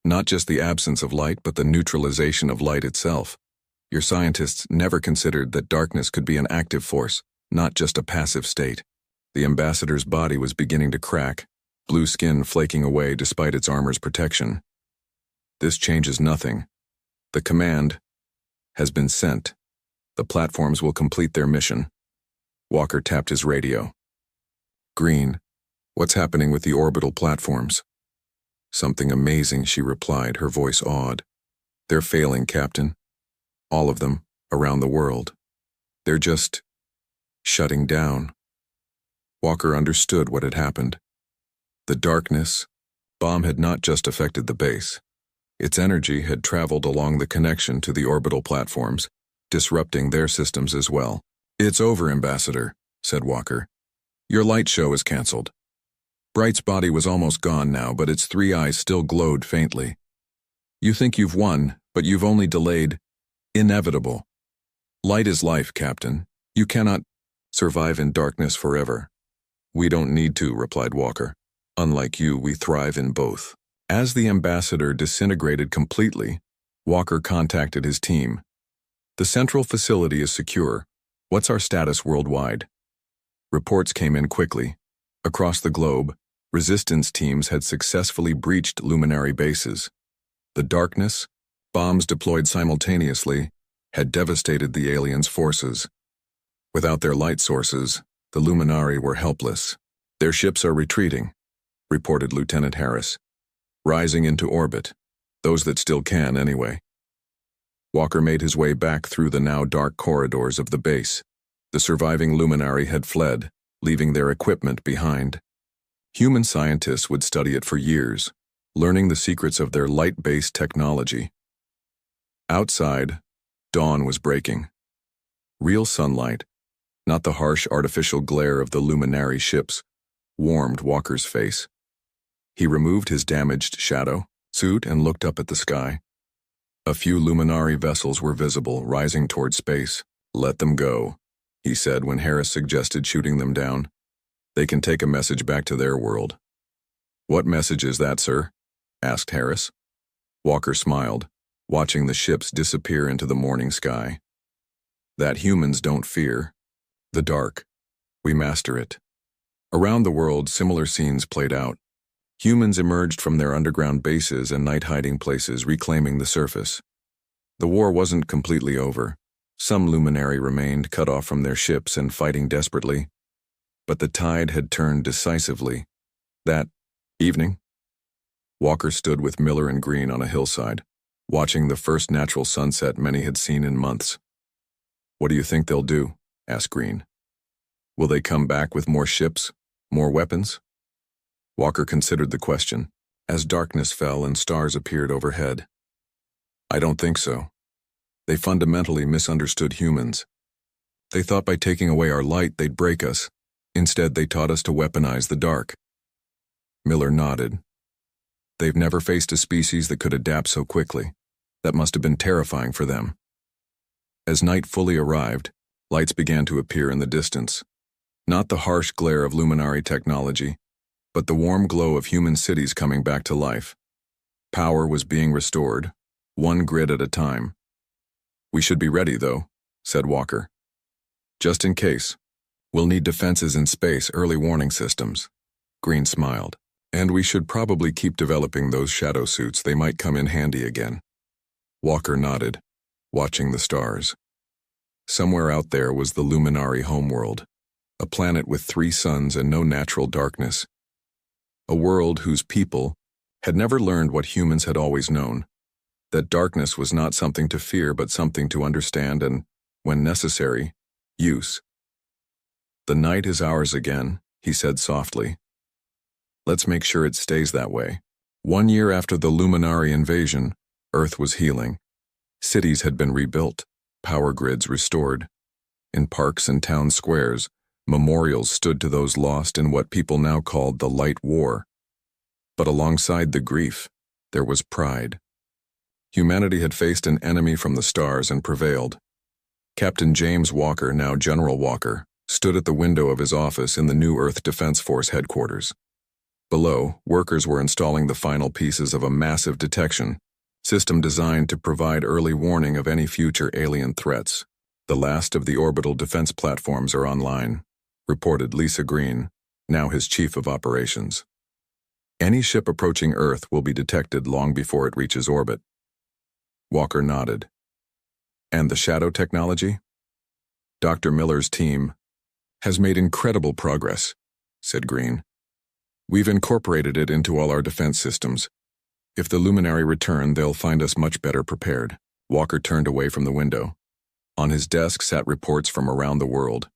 [SPEAKER 1] "Not just the absence of light, but the neutralization of light itself. Your scientists never considered that darkness could be an active force, not just a passive state." The ambassador's body was beginning to crack, blue skin flaking away despite its armor's protection. "This changes nothing. The command has been sent. The platforms will complete their mission." Walker tapped his radio. "Green, what's happening with the orbital platforms?" "Something amazing," she replied, her voice awed. "They're failing, Captain. All of them, around the world. They're just shutting down." Walker understood what had happened. The darkness bomb had not just affected the base. Its energy had traveled along the connection to the orbital platforms, disrupting their systems as well. "It's over, Ambassador," said Walker. "Your light show is canceled." Bright's body was almost gone now, but its three eyes still glowed faintly. "You think you've won, but you've only delayed inevitable. Light is life, Captain. You cannot survive in darkness forever." "We don't need to," replied Walker. "Unlike you, we thrive in both." As the ambassador disintegrated completely, Walker contacted his team. "The central facility is secure. What's our status worldwide?" Reports came in quickly. Across the globe, resistance teams had successfully breached luminary bases. The darkness, bombs deployed simultaneously, had devastated the aliens' forces. Without their light sources, the luminari were helpless. "Their ships are retreating," reported Lieutenant Harris. "Rising into orbit. Those that still can, anyway." Walker made his way back through the now dark corridors of the base. The surviving luminari had fled, leaving their equipment behind. Human scientists would study it for years, learning the secrets of their light-based technology. Outside, dawn was breaking. Real sunlight, not the harsh artificial glare of the luminary ships, warmed Walker's face. He removed his damaged shadow suit and looked up at the sky. A few luminari vessels were visible, rising toward space. "Let them go," he said when Harris suggested shooting them down. "They can take a message back to their world." "What message is that, sir?" asked Harris. Walker smiled, watching the ships disappear into the morning sky. "That humans don't fear the dark. We master it." Around the world, similar scenes played out. Humans emerged from their underground bases and night hiding places, reclaiming the surface. The war wasn't completely over. Some luminary remained, cut off from their ships and fighting desperately. But the tide had turned decisively. That evening, Walker stood with Miller and Green on a hillside, watching the first natural sunset many had seen in months. "What do you think they'll do?" asked Green. "Will they come back with more ships, more weapons?" Walker considered the question, as darkness fell and stars appeared overhead. "I don't think so. They fundamentally misunderstood humans. They thought by taking away our light they'd break us. Instead, they taught us to weaponize the dark." Miller nodded. "They've never faced a species that could adapt so quickly. That must have been terrifying for them." As night fully arrived, lights began to appear in the distance. Not the harsh glare of luminari technology, but the warm glow of human cities coming back to life. Power was being restored, one grid at a time. "We should be ready, though," said Walker. "Just in case. We'll need defenses in space, early warning systems." Green smiled. "And we should probably keep developing those shadow suits. They might come in handy again." Walker nodded, watching the stars. Somewhere out there was the luminari homeworld, a planet with 3 suns and no natural darkness. A world whose people had never learned what humans had always known, that darkness was not something to fear but something to understand and, when necessary, use. "The night is ours again," he said softly. "Let's make sure it stays that way." 1 year after the luminari invasion, Earth was healing. Cities had been rebuilt, power grids restored. In parks and town squares, memorials stood to those lost in what people now called the Light War. But alongside the grief, there was pride. Humanity had faced an enemy from the stars and prevailed. Captain James Walker, now General Walker, stood at the window of his office in the new Earth Defense Force headquarters. Below, workers were installing the final pieces of a massive detection system designed to provide early warning of any future alien threats. "The last of the orbital defense platforms are online," reported Lisa Green, now his chief of operations. "Any ship approaching Earth will be detected long before it reaches orbit." Walker nodded. "And the shadow technology?" "Dr. Miller's team has made incredible progress," said Green. "We've incorporated it into all our defense systems. If the luminari return, they'll find us much better prepared." Walker turned away from the window. On his desk sat reports from around the world.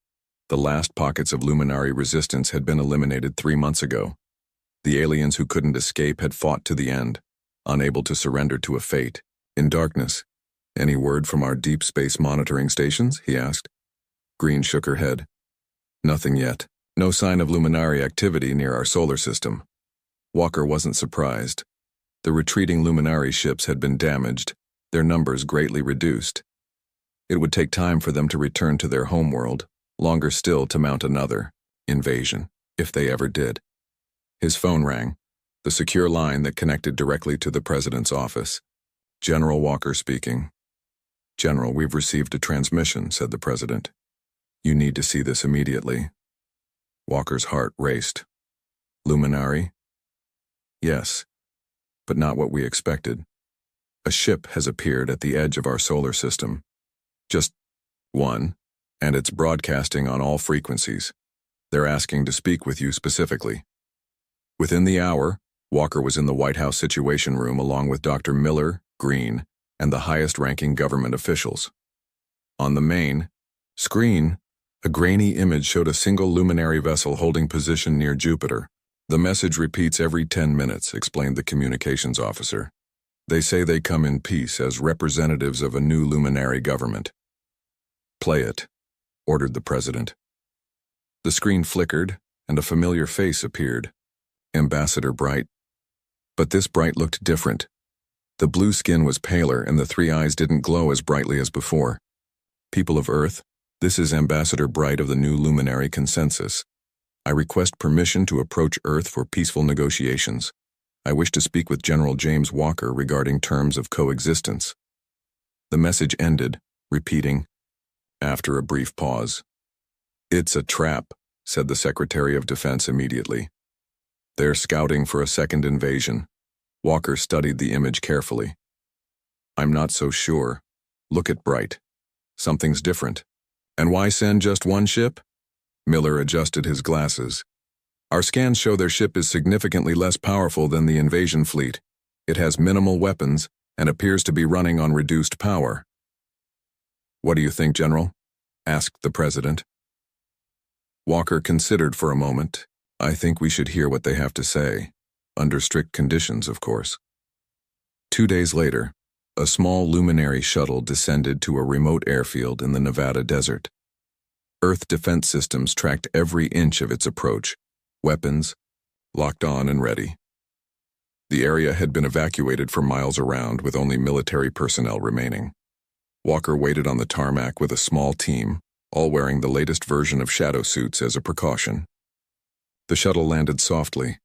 [SPEAKER 1] The last pockets of luminari resistance had been eliminated 3 months ago. The aliens who couldn't escape had fought to the end, unable to surrender to a fate. In darkness, "Any word from our deep space monitoring stations?" he asked. Green shook her head. "Nothing yet. No sign of luminari activity near our solar system." Walker wasn't surprised. The retreating luminari ships had been damaged, their numbers greatly reduced. It would take time for them to return to their homeworld, longer still to mount another invasion, if they ever did. His phone rang, the secure line that connected directly to the president's office. "General Walker speaking." "General, we've received a transmission," said the president. "You need to see this immediately." Walker's heart raced. "Luminari?" "Yes, but not what we expected. A ship has appeared at the edge of our solar system. Just one, and it's broadcasting on all frequencies. They're asking to speak with you specifically." Within the hour, Walker was in the White House Situation Room along with Dr. Miller, Green, and the highest-ranking government officials. On the main screen, a grainy image showed a single luminary vessel holding position near Jupiter. "The message repeats every 10 minutes, explained the communications officer. "They say they come in peace as representatives of a new luminary government." "Play it," ordered the president. The screen flickered, and a familiar face appeared. Ambassador Bright. But this Bright looked different. The blue skin was paler, and the 3 eyes didn't glow as brightly as before. "People of Earth, this is Ambassador Bright of the new luminary consensus. I request permission to approach Earth for peaceful negotiations. I wish to speak with General James Walker regarding terms of coexistence." The message ended, repeating, after a brief pause. "It's a trap," said the Secretary of Defense immediately. "They're scouting for a second invasion." Walker studied the image carefully. "I'm not so sure. Look at Bright. Something's different." "And why send just one ship?" Miller adjusted his glasses. "Our scans show their ship is significantly less powerful than the invasion fleet. It has minimal weapons and appears to be running on reduced power." "What do you think, General?" asked the president. Walker considered for a moment. "I think we should hear what they have to say. Under strict conditions, of course." 2 days later, a small luminary shuttle descended to a remote airfield in the Nevada desert. Earth defense systems tracked every inch of its approach, weapons locked on and ready. The area had been evacuated for miles around with only military personnel remaining. Walker waited on the tarmac with a small team, all wearing the latest version of shadow suits as a precaution. The shuttle landed softly,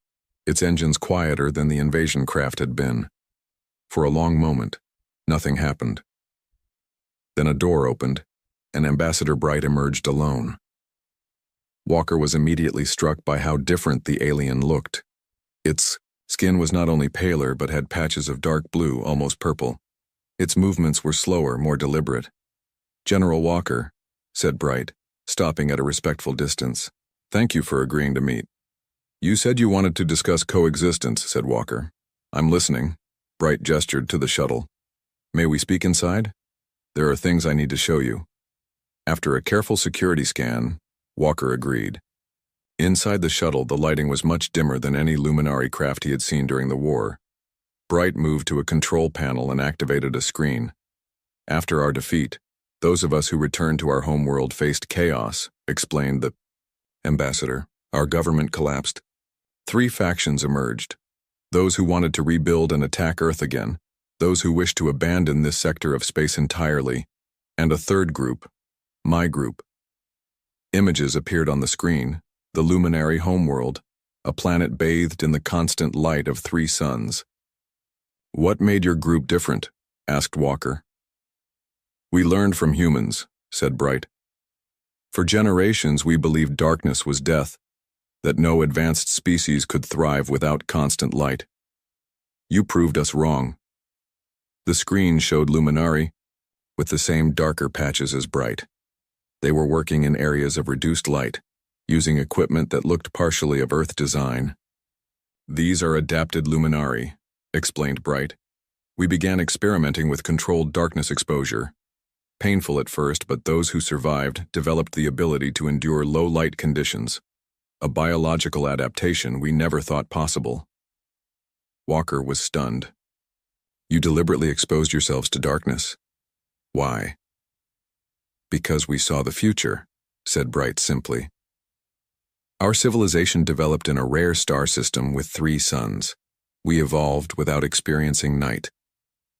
[SPEAKER 1] its engines quieter than the invasion craft had been. For a long moment, nothing happened. Then a door opened, and Ambassador Bright emerged alone. Walker was immediately struck by how different the alien looked. Its skin was not only paler but had patches of dark blue, almost purple. Its movements were slower, more deliberate. "General Walker," said Bright, stopping at a respectful distance. "Thank you for agreeing to meet." "You said you wanted to discuss coexistence," said Walker. "I'm listening." Bright gestured to the shuttle. "May we speak inside? There are things I need to show you." After a careful security scan, Walker agreed. Inside the shuttle, the lighting was much dimmer than any luminari craft he had seen during the war. Bright moved to a control panel and activated a screen. "After our defeat, those of us who returned to our homeworld faced chaos," explained the ambassador. "Our government collapsed. 3 factions emerged. Those who wanted to rebuild and attack Earth again, those who wished to abandon this sector of space entirely, and a third group, my group." Images appeared on the screen, the luminary homeworld, a planet bathed in the constant light of 3 suns. "What made your group different?" asked Walker. "We learned from humans," said Bright. "For generations we believed darkness was death, that no advanced species could thrive without constant light. You proved us wrong." The screen showed luminari, with the same darker patches as Bright. They were working in areas of reduced light, using equipment that looked partially of Earth design. "These are adapted luminari," explained Bright. "We began experimenting with controlled darkness exposure. Painful at first, but those who survived developed the ability to endure low light conditions, a biological adaptation we never thought possible." Walker was stunned. "You deliberately exposed yourselves to darkness. Why?" "Because we saw the future," said Bright simply. "Our civilization developed in a rare star system with 3 suns. We evolved without experiencing night.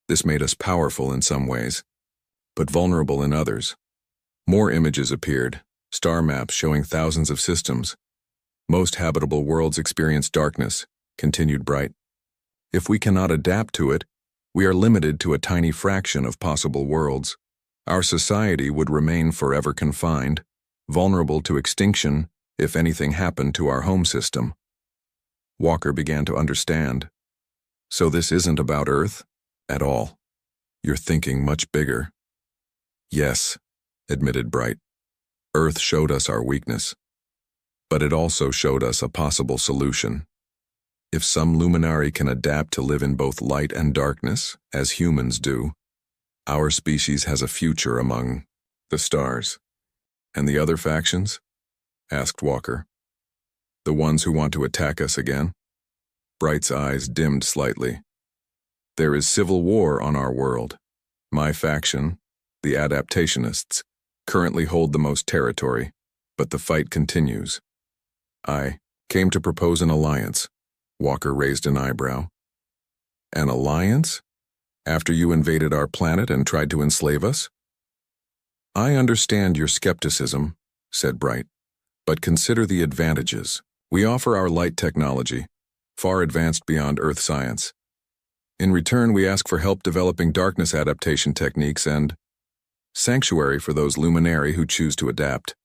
[SPEAKER 1] This made us powerful in some ways, but vulnerable in others." More images appeared, star maps showing thousands of systems. "Most habitable worlds experience darkness," continued Bright. "If we cannot adapt to it, we are limited to a tiny fraction of possible worlds. Our society would remain forever confined, vulnerable to extinction if anything happened to our home system." Walker began to understand. "So this isn't about Earth at all. You're thinking much bigger." "Yes," admitted Bright. "Earth showed us our weakness, but it also showed us a possible solution. If some luminari can adapt to live in both light and darkness, as humans do, our species has a future among the stars." "And the other factions?" asked Walker. "The ones who want to attack us again?" Bright's eyes dimmed slightly. "There is civil war on our world. My faction, the adaptationists, currently hold the most territory, but the fight continues. I came to propose an alliance." Walker raised an eyebrow. "An alliance? After you invaded our planet and tried to enslave us?" "I understand your skepticism," said Bright, "but consider the advantages. We offer our light technology, far advanced beyond Earth science. In return, we ask for help developing darkness adaptation techniques and sanctuary for those luminari who choose to adapt."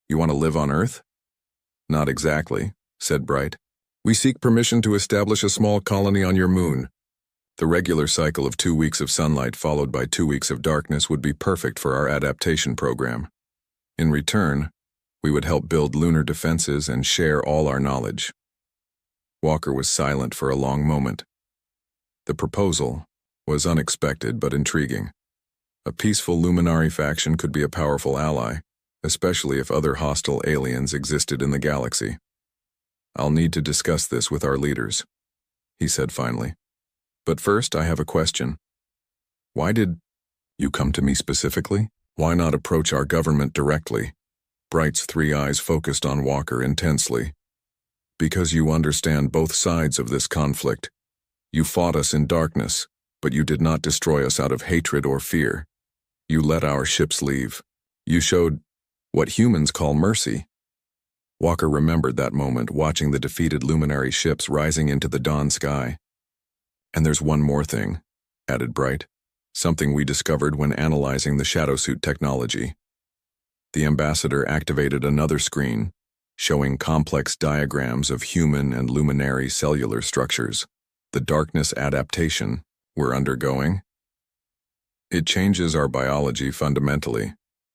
[SPEAKER 1] "You want to live on Earth?" "Not exactly," said Bright. "We seek permission to establish a small colony on your moon. The regular cycle of 2 weeks of sunlight followed by 2 weeks of darkness would be perfect for our adaptation program. In return, we would help build lunar defenses and share all our knowledge." Walker was silent for a long moment. The proposal was unexpected but intriguing. A peaceful luminari faction could be a powerful ally, especially if other hostile aliens existed in the galaxy. "I'll need to discuss this with our leaders," he said finally. "But first, I have a question. Why did you come to me specifically? Why not approach our government directly?" Bright's 3 eyes focused on Walker intensely. "Because you understand both sides of this conflict. You fought us in darkness, but you did not destroy us out of hatred or fear. You let our ships leave. You showed what humans call mercy. Walker remembered that moment, watching the defeated luminary ships rising into the dawn sky. And there's one more thing, added Bright, something we discovered when analyzing the shadowsuit technology. The ambassador activated another screen, showing complex diagrams of human and luminary cellular structures. The darkness adaptation we're undergoing. It changes our biology fundamentally.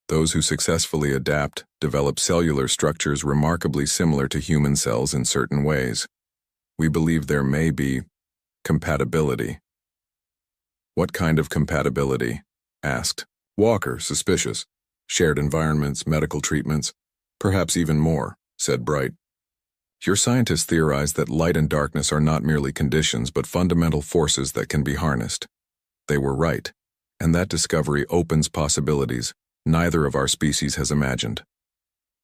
[SPEAKER 1] Those who successfully adapt develop cellular structures remarkably similar to human cells in certain ways. We believe there may be compatibility. What kind of compatibility? Asked Walker, suspicious. Shared environments, medical treatments, perhaps even more, said Bright. Your scientists theorize that light and darkness are not merely conditions but fundamental forces that can be harnessed. They were right, and that discovery opens possibilities neither of our species has imagined.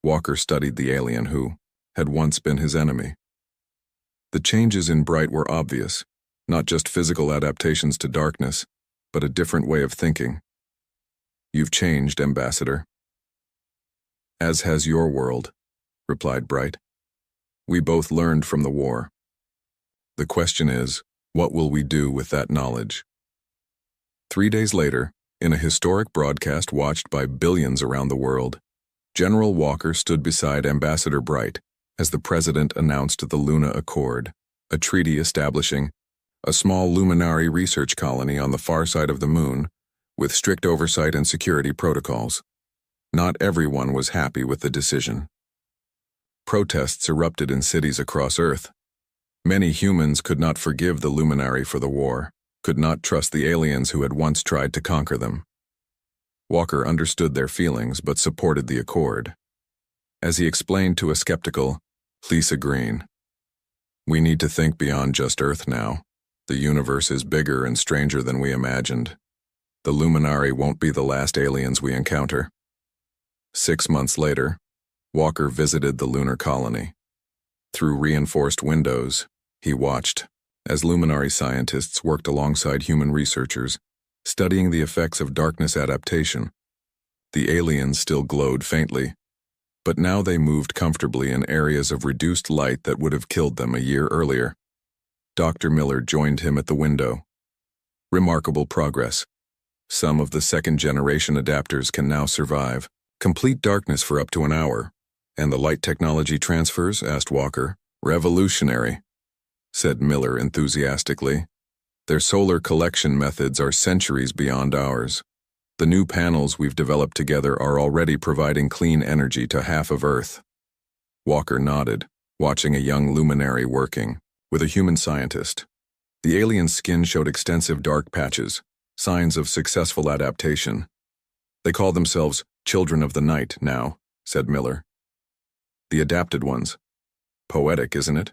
[SPEAKER 1] Walker studied the alien who had once been his enemy. The changes in Bright were obvious, not just physical adaptations to darkness, but a different way of thinking. You've changed, Ambassador. As has your world, replied Bright. We both learned from the war. The question is, what will we do with that knowledge? 3 days later, in a historic broadcast watched by billions around the world, General Walker stood beside Ambassador Bright as the President announced the Luna Accord, a treaty establishing a small luminari research colony on the far side of the moon with strict oversight and security protocols. Not everyone was happy with the decision. Protests erupted in cities across Earth. Many humans could not forgive the luminari for the war, could not trust the aliens who had once tried to conquer them. Walker understood their feelings but supported the accord. As he explained to a skeptical Lisa Green, "We need to think beyond just Earth now. The universe is bigger and stranger than we imagined. The luminari won't be the last aliens we encounter." 6 months later, Walker visited the lunar colony. Through reinforced windows, he watched as luminari scientists worked alongside human researchers, studying the effects of darkness adaptation. The aliens still glowed faintly, but now they moved comfortably in areas of reduced light that would have killed them a year earlier. Dr. Miller joined him at the window. Remarkable progress. Some of the second-generation adapters can now survive complete darkness for up to an hour. And the light technology transfers? Asked Walker. Revolutionary, said Miller enthusiastically. Their solar collection methods are centuries beyond ours. The new panels we've developed together are already providing clean energy to half of Earth. Walker nodded, watching a young luminary working with a human scientist. The alien's skin showed extensive dark patches, signs of successful adaptation. They call themselves Children of the Night now, said Miller. The adapted ones. Poetic, isn't it?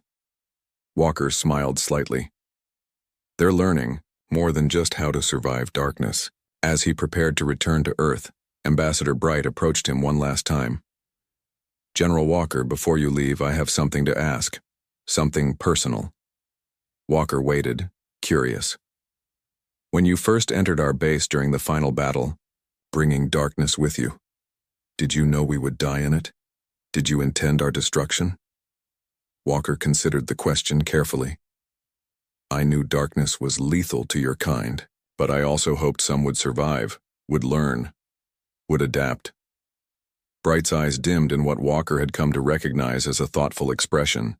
[SPEAKER 1] Walker smiled slightly. They're learning more than just how to survive darkness. As he prepared to return to Earth, Ambassador Bright approached him one last time. General Walker, before you leave, I have something to ask. Something personal. Walker waited, curious. When you first entered our base during the final battle, bringing darkness with you, did you know we would die in it? Did you intend our destruction? Walker considered the question carefully. I knew darkness was lethal to your kind, but I also hoped some would survive, would learn, would adapt. Bright's eyes dimmed in what Walker had come to recognize as a thoughtful expression.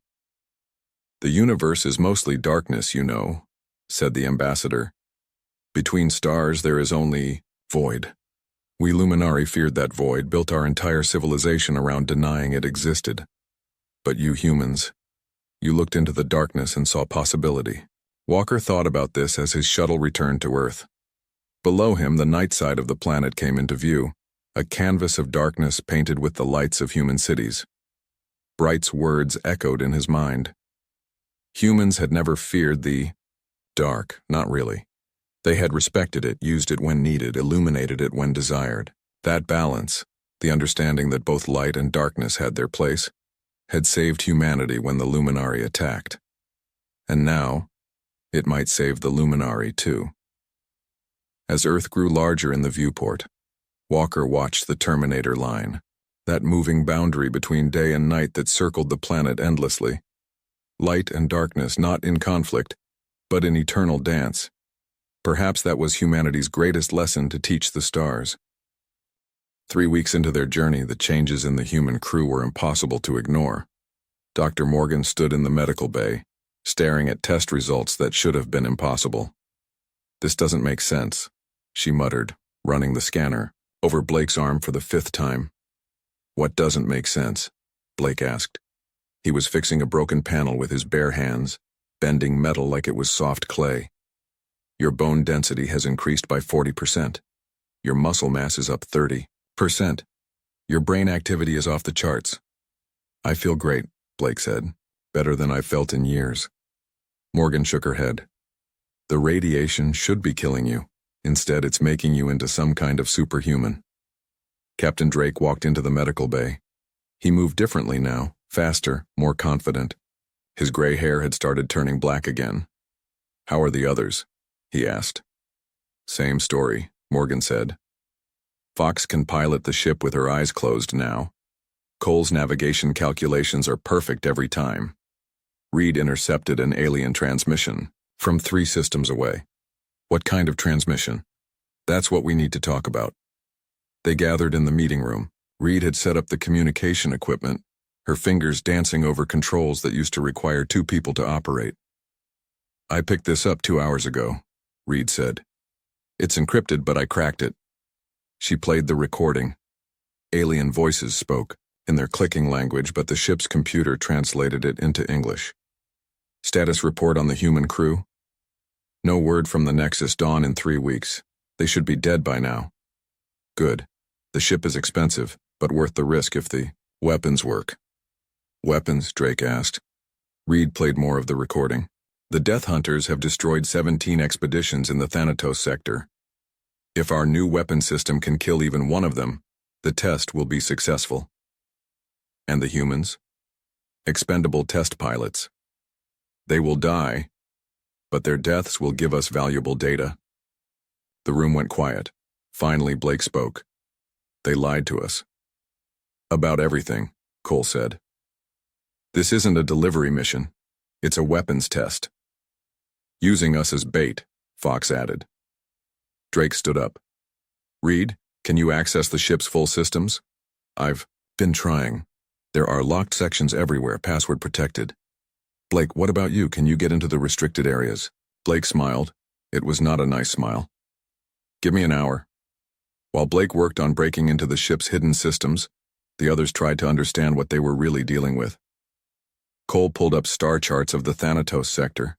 [SPEAKER 1] The universe is mostly darkness, you know, said the ambassador. Between stars there is only void. We Luminari feared that void, built our entire civilization around denying it existed. But you humans, you looked into the darkness and saw possibility. Walker thought about this as his shuttle returned to Earth. Below him, the night side of the planet came into view, a canvas of darkness painted with the lights of human cities. Bright's words echoed in his mind. Humans had never feared the dark, not really. They had respected it, used it when needed, illuminated it when desired. That balance, the understanding that both light and darkness had their place, had saved humanity when the Luminari attacked. And now, it might save the Luminari too. As Earth grew larger in the viewport, Walker watched the Terminator line, that moving boundary between day and night that circled the planet endlessly. Light and darkness not in conflict, but in eternal dance. Perhaps that was humanity's greatest lesson to teach the stars. 3 weeks into their journey, the changes in the human crew were impossible to ignore. Dr. Morgan stood in the medical bay, staring at test results that should have been impossible. "This doesn't make sense," she muttered, running the scanner over Blake's arm for the 5th time. "What doesn't make sense?" Blake asked. He was fixing a broken panel with his bare hands, bending metal like it was soft clay. "Your bone density has increased by 40%. Your muscle mass is up 30%. Your brain activity is off the charts." "I feel great," Blake said. "Better than I've felt in years." Morgan shook her head. "The radiation should be killing you. Instead, it's making you into some kind of superhuman." Captain Drake walked into the medical bay. He moved differently now, faster, more confident. His gray hair had started turning black again. "How are the others?" he asked. "Same story," Morgan said. "Fox can pilot the ship with her eyes closed now. Cole's navigation calculations are perfect every time. Reed intercepted an alien transmission from 3 systems away." "What kind of transmission?" "That's what we need to talk about." They gathered in the meeting room. Reed had set up the communication equipment, her fingers dancing over controls that used to require 2 people to operate. "I picked this up 2 hours ago," Reed said. "It's encrypted, but I cracked it." She played the recording. Alien voices spoke, in their clicking language, but the ship's computer translated it into English. "Status report on the human crew? No word from the Nexus Dawn in 3 weeks. They should be dead by now." "Good. The ship is expensive, but worth the risk if the weapons work." "Weapons?" Drake asked. Reed played more of the recording. "The Death Hunters have destroyed 17 expeditions in the Thanatos sector. If our new weapon system can kill even one of them, the test will be successful." "And the humans?" "Expendable test pilots. They will die, but their deaths will give us valuable data." The room went quiet. Finally, Blake spoke. "They lied to us." "About everything," Cole said. "This isn't a delivery mission. It's a weapons test." "Using us as bait," Fox added. Drake stood up. "Reed, can you access the ship's full systems?" "I've been trying. There are locked sections everywhere, password protected." "Blake, what about you? Can you get into the restricted areas?" Blake smiled. It was not a nice smile. "Give me an hour." While Blake worked on breaking into the ship's hidden systems, the others tried to understand what they were really dealing with. Cole pulled up star charts of the Thanatos sector.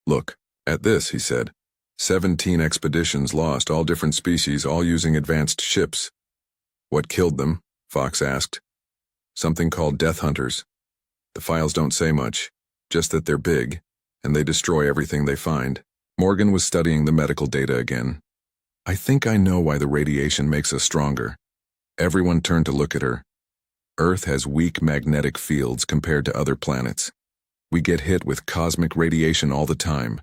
[SPEAKER 1] "Look at this," he said. 17 expeditions lost, all different species, all using advanced ships." "What killed them?" Fox asked. "Something called Death Hunters. The files don't say much, just that they're big, and they destroy everything they find." Morgan was studying the medical data again. "I think I know why the radiation makes us stronger." Everyone turned to look at her. "Earth has weak magnetic fields compared to other planets. We get hit with cosmic radiation all the time.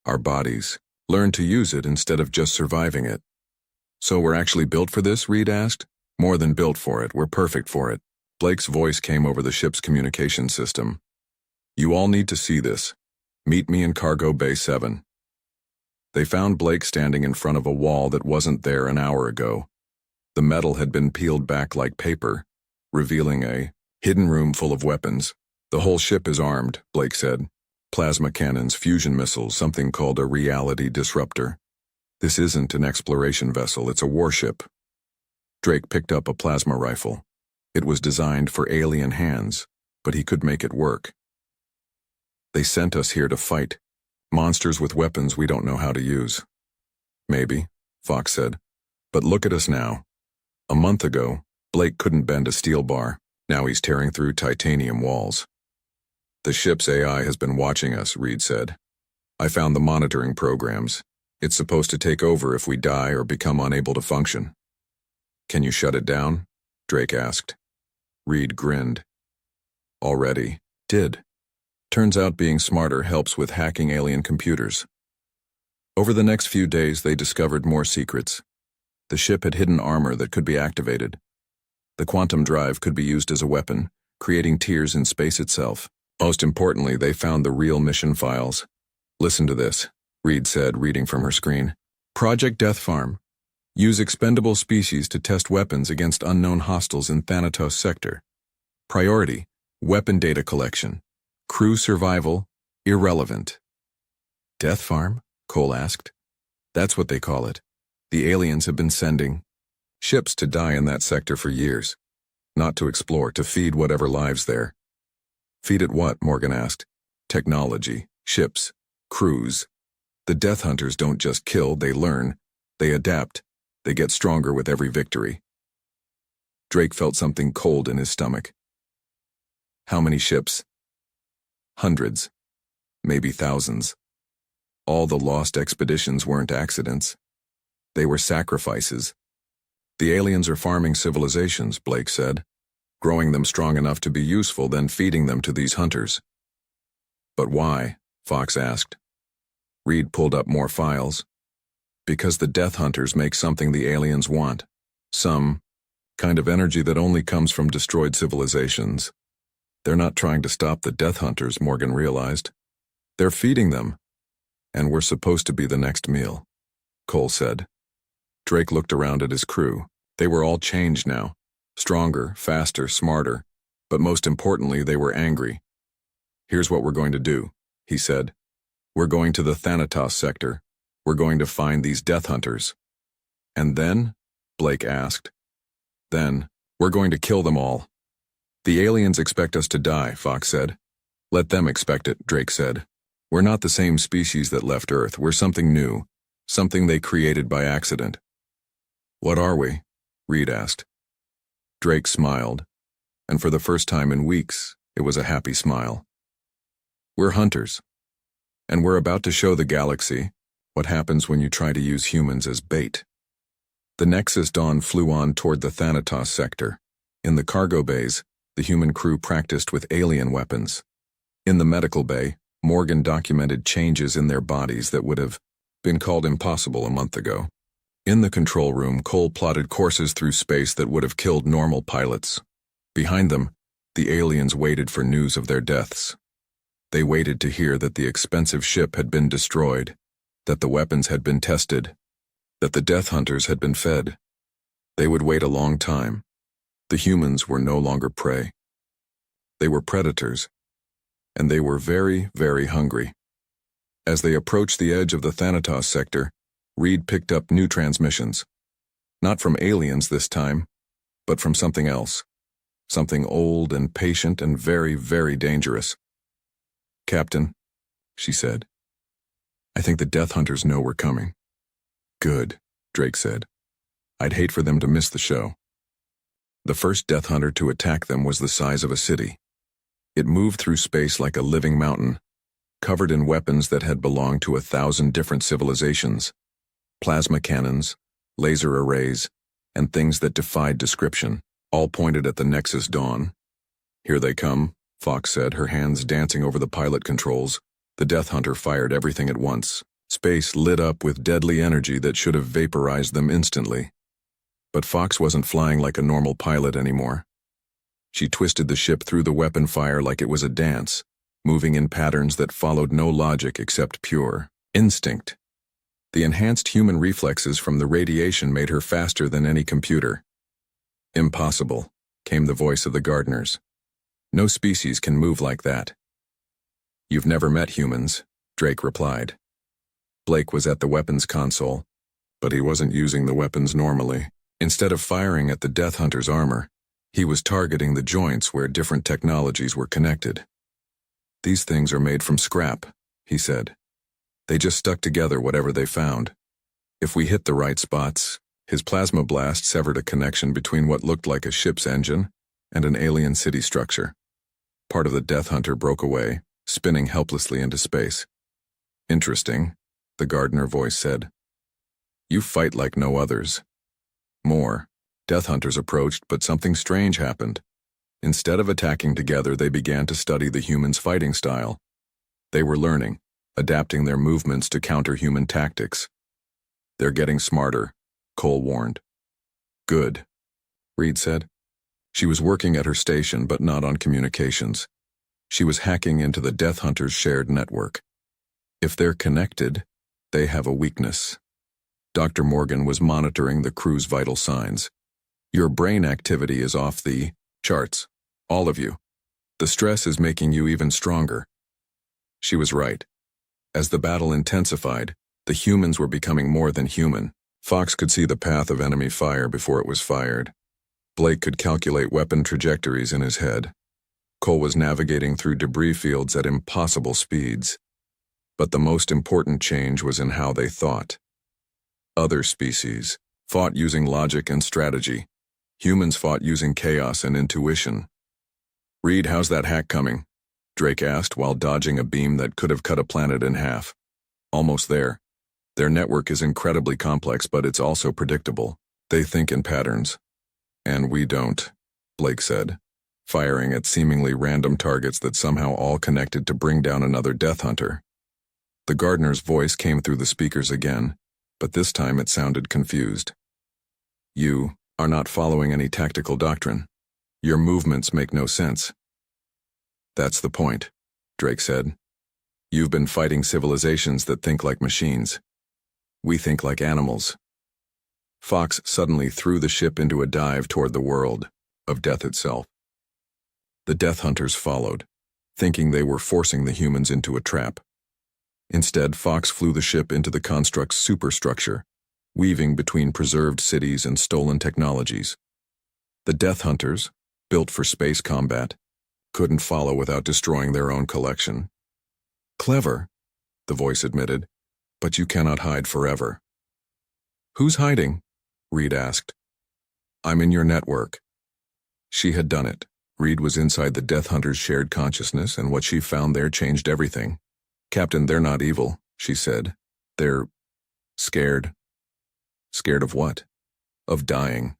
[SPEAKER 1] Our bodies learn to use it instead of just surviving it." "So we're actually built for this?" Reed asked. "More than built for it, we're perfect for it." Blake's voice came over the ship's communication system. "You all need to see this. Meet me in Cargo Bay 7. They found Blake standing in front of a wall that wasn't there an hour ago. The metal had been peeled back like paper, revealing a hidden room full of weapons. "The whole ship is armed," Blake said. "Plasma cannons, fusion missiles, something called a reality disruptor. This isn't an exploration vessel, it's a warship." Drake picked up a plasma rifle. It was designed for alien hands, but he could make it work. "They sent us here to fight. Monsters with weapons we don't know how to use." "Maybe," Fox said. "But look at us now. A month ago, Blake couldn't bend a steel bar. Now he's tearing through titanium walls." "The ship's AI has been watching us," Reed said. "I found the monitoring programs. It's supposed to take over if we die or become unable to function." "Can you shut it down?" Drake asked. Reed grinned. "Already did. Turns out being smarter helps with hacking alien computers." Over the next few days, they discovered more secrets. The ship had hidden armor that could be activated. The quantum drive could be used as a weapon, creating tears in space itself. Most importantly, they found the real mission files. Listen to this, Reed said, reading from her screen. Project Death Farm. Use expendable species to test weapons against unknown hostiles in Thanatos sector. Priority, weapon data collection. Crew survival, irrelevant. Death Farm? Cole asked. That's what they call it. The aliens have been sending ships to die in that sector for years. Not to explore, to feed whatever lives there. Feed it what? Morgan asked. Technology, ships, crews. The Death Hunters don't just kill, they learn, they adapt, they get stronger with every victory. Drake felt something cold in his stomach. How many ships? Hundreds. Maybe thousands. All the lost expeditions weren't accidents. They were sacrifices. The aliens are farming civilizations, Blake said, growing them strong enough to be useful, then feeding them to these hunters. But why? Fox asked. Reed pulled up more files. Because the Death Hunters make something the aliens want. Some kind of energy that only comes from destroyed civilizations. They're not trying to stop the Death Hunters, Morgan realized. They're feeding them. And we're supposed to be the next meal, Cole said. Drake looked around at his crew. They were all changed now. Stronger, faster, smarter. But most importantly, they were angry. Here's what we're going to do, he said. We're going to the Thanatos sector. We're going to find these Death Hunters. And then? Blake asked. Then, we're going to kill them all. The aliens expect us to die, Fox said. Let them expect it, Drake said. We're not the same species that left Earth. We're something new. Something they created by accident. What are we? Reed asked. Drake smiled. And for the first time in weeks, it was a happy smile. We're hunters. And we're about to show the galaxy what happens when you try to use humans as bait. The Nexus Dawn flew on toward the Thanatos sector. In the cargo bays, the human crew practiced with alien weapons. In the medical bay, Morgan documented changes in their bodies that would have been called impossible a month ago. In the control room, Cole plotted courses through space that would have killed normal pilots. Behind them, the aliens waited for news of their deaths. They waited to hear that the expensive ship had been destroyed, that the weapons had been tested, that the Death Hunters had been fed. They would wait a long time. The humans were no longer prey. They were predators, and they were very, very hungry. As they approached the edge of the Thanatos sector, Reed picked up new transmissions. Not from aliens this time, but from something else. Something old and patient and very, very dangerous. Captain, she said. I think the Death Hunters know we're coming. Good, Drake said. I'd hate for them to miss the show. The first Death Hunter to attack them was the size of a city. It moved through space like a living mountain, covered in weapons that had belonged to 1,000 different civilizations. Plasma cannons, laser arrays, and things that defied description, all pointed at the Nexus Dawn. Here they come, Fox said, her hands dancing over the pilot controls. The Death Hunter fired everything at once. Space lit up with deadly energy that should have vaporized them instantly. But Fox wasn't flying like a normal pilot anymore. She twisted the ship through the weapon fire like it was a dance, moving in patterns that followed no logic except pure instinct. The enhanced human reflexes from the radiation made her faster than any computer. Impossible, came the voice of the gardeners. No species can move like that. You've never met humans, Drake replied. Blake was at the weapons console, but he wasn't using the weapons normally. Instead of firing at the Death Hunter's armor, he was targeting the joints where different technologies were connected. These things are made from scrap, he said. They just stuck together whatever they found. If we hit the right spots, his plasma blast severed a connection between what looked like a ship's engine and an alien city structure. Part of the Death Hunter broke away, spinning helplessly into space. Interesting, the gardener voice said. You fight like no others. More. Death Hunters approached, but something strange happened. Instead of attacking together, they began to study the humans' fighting style. They were learning, adapting their movements to counter human tactics. They're getting smarter, Cole warned. Good, Reed said. She was working at her station but not on communications. She was hacking into the Death Hunters' shared network. If they're connected, they have a weakness. Dr. Morgan was monitoring the crew's vital signs. Your brain activity is off the charts, all of you. The stress is making you even stronger. She was right. As the battle intensified, the humans were becoming more than human. Fox could see the path of enemy fire before it was fired. Blake could calculate weapon trajectories in his head. Cole was navigating through debris fields at impossible speeds. But the most important change was in how they thought. Other species fought using logic and strategy. Humans fought using chaos and intuition. Reed, how's that hack coming? Drake asked while dodging a beam that could have cut a planet in half. Almost there. Their network is incredibly complex, but it's also predictable. They think in patterns. And we don't, Blake said, firing at seemingly random targets that somehow all connected to bring down another Death Hunter. The gardener's voice came through the speakers again, but this time it sounded confused. You are not following any tactical doctrine. Your movements make no sense. That's the point, Drake said. You've been fighting civilizations that think like machines. We think like animals. Fox suddenly threw the ship into a dive toward the world of death itself. The Death Hunters followed, thinking they were forcing the humans into a trap. Instead, Fox flew the ship into the construct's superstructure, weaving between preserved cities and stolen technologies. The Death Hunters, built for space combat, couldn't follow without destroying their own collection. Clever, the voice admitted, but you cannot hide forever. Who's hiding? Reed asked. I'm in your network. She had done it. Reed was inside the Death Hunter's shared consciousness, and what she found there changed everything. Captain, they're not evil, she said. They're scared. Scared of what? Of dying.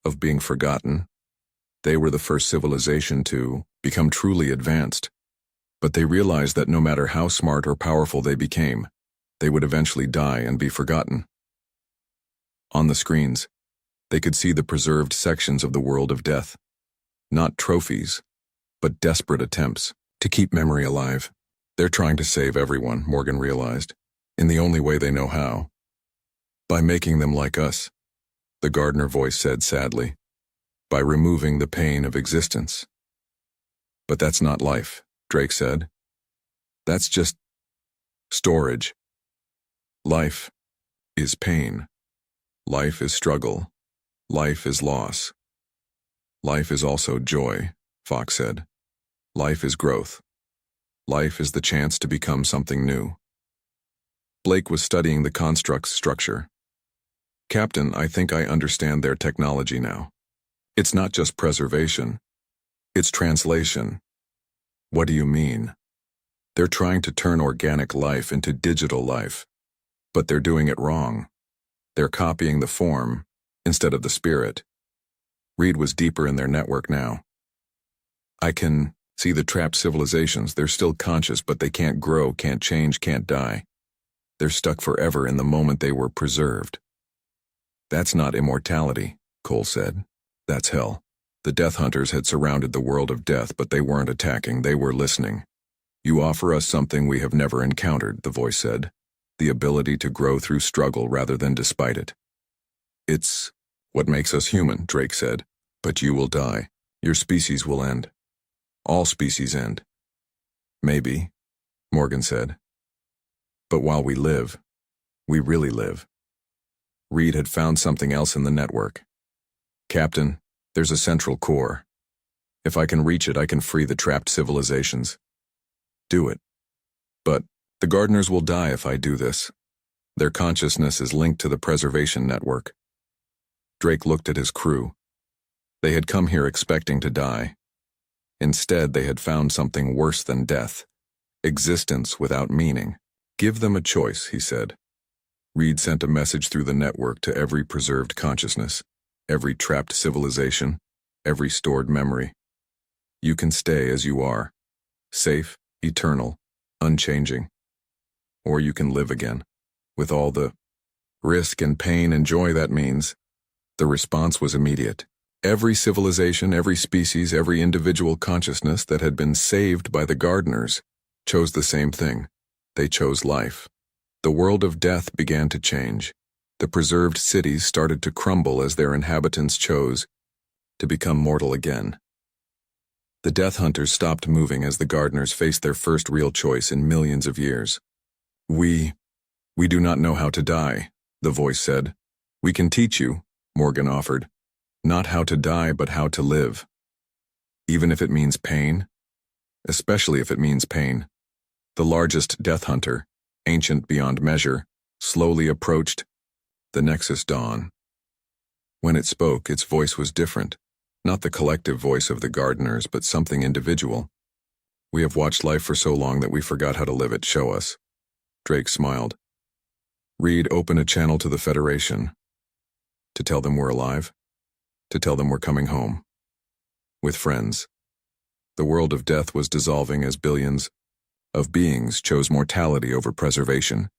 [SPEAKER 1] Of being forgotten. They were the first civilization to become truly advanced. But they realized that no matter how smart or powerful they became, they would eventually die and be forgotten. On the screens, they could see the preserved sections of the world of death. Not trophies, but desperate attempts to keep memory alive. They're trying to save everyone, Morgan realized, in the only way they know how. By making them like us, the gardener voice said sadly. By removing the pain of existence. But that's not life, Drake said. That's just storage. Life is pain. Life is struggle. Life is loss. Life is also joy, Fox said. Life is growth. Life is the chance to become something new. Blake was studying the construct's structure. Captain, I think I understand their technology now. It's not just preservation. It's translation. What do you mean? They're trying to turn organic life into digital life. But they're doing it wrong. They're copying the form instead of the spirit. Reed was deeper in their network now. I can see the trapped civilizations. They're still conscious, but they can't grow, can't change, can't die. They're stuck forever in the moment they were preserved. That's not immortality, Cole said. That's hell. The Death Hunters had surrounded the world of death, but they weren't attacking, they were listening. You offer us something we have never encountered, the voice said. The ability to grow through struggle rather than despite it. It's what makes us human, Drake said. But you will die. Your species will end. All species end. Maybe, Morgan said. But while we live, we really live. Reed had found something else in the network. Captain, there's a central core. If I can reach it, I can free the trapped civilizations. Do it. But the gardeners will die if I do this. Their consciousness is linked to the preservation network. Drake looked at his crew. They had come here expecting to die. Instead, they had found something worse than death. Existence without meaning. Give them a choice, he said. Reed sent a message through the network to every preserved consciousness, every trapped civilization, every stored memory. You can stay as you are, safe, eternal, unchanging. Or you can live again, with all the Risk and pain and joy, that means. The response was immediate. Every civilization, every species, every individual consciousness that had been saved by the gardeners chose the same thing. They chose life. The world of death began to change. The preserved cities started to crumble as their inhabitants chose to become mortal again. The Death Hunters stopped moving as the gardeners faced their first real choice in millions of years. We do not know how to die, the voice said. We can teach you, Morgan offered. Not how to die, but how to live. Even if it means pain? Especially if it means pain. The largest Death Hunter, ancient beyond measure, slowly approached the Nexus Dawn. When it spoke, its voice was different. Not the collective voice of the gardeners, but something individual. We have watched life for so long that we forgot how to live it. Show us. Drake smiled. Reed, open a channel to the Federation. To tell them we're alive. To tell them we're coming home. With friends. The world of death was dissolving as billions of beings chose mortality over preservation.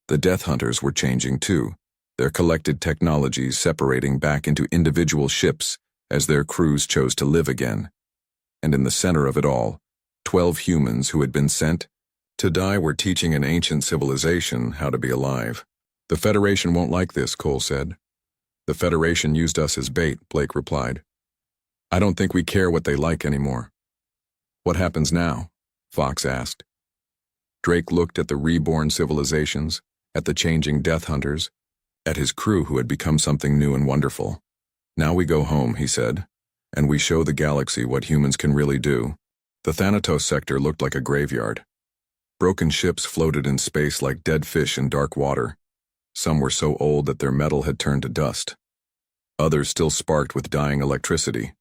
[SPEAKER 1] The Death Hunters were changing too, their collected technologies separating back into individual ships as their crews chose to live again. And in the center of it all, 12 humans who had been sent to die were teaching an ancient civilization how to be alive. The Federation won't like this, Cole said. The Federation used us as bait, Blake replied. I don't think we care what they like anymore. What happens now? Fox asked. Drake looked at the reborn civilizations, at the changing Death Hunters, at his crew who had become something new and wonderful. Now we go home, he said, and we show the galaxy what humans can really do. The Thanatos sector looked like a graveyard. Broken ships floated in space like dead fish in dark water. Some were so old that their metal had turned to dust. Others still sparked with dying electricity.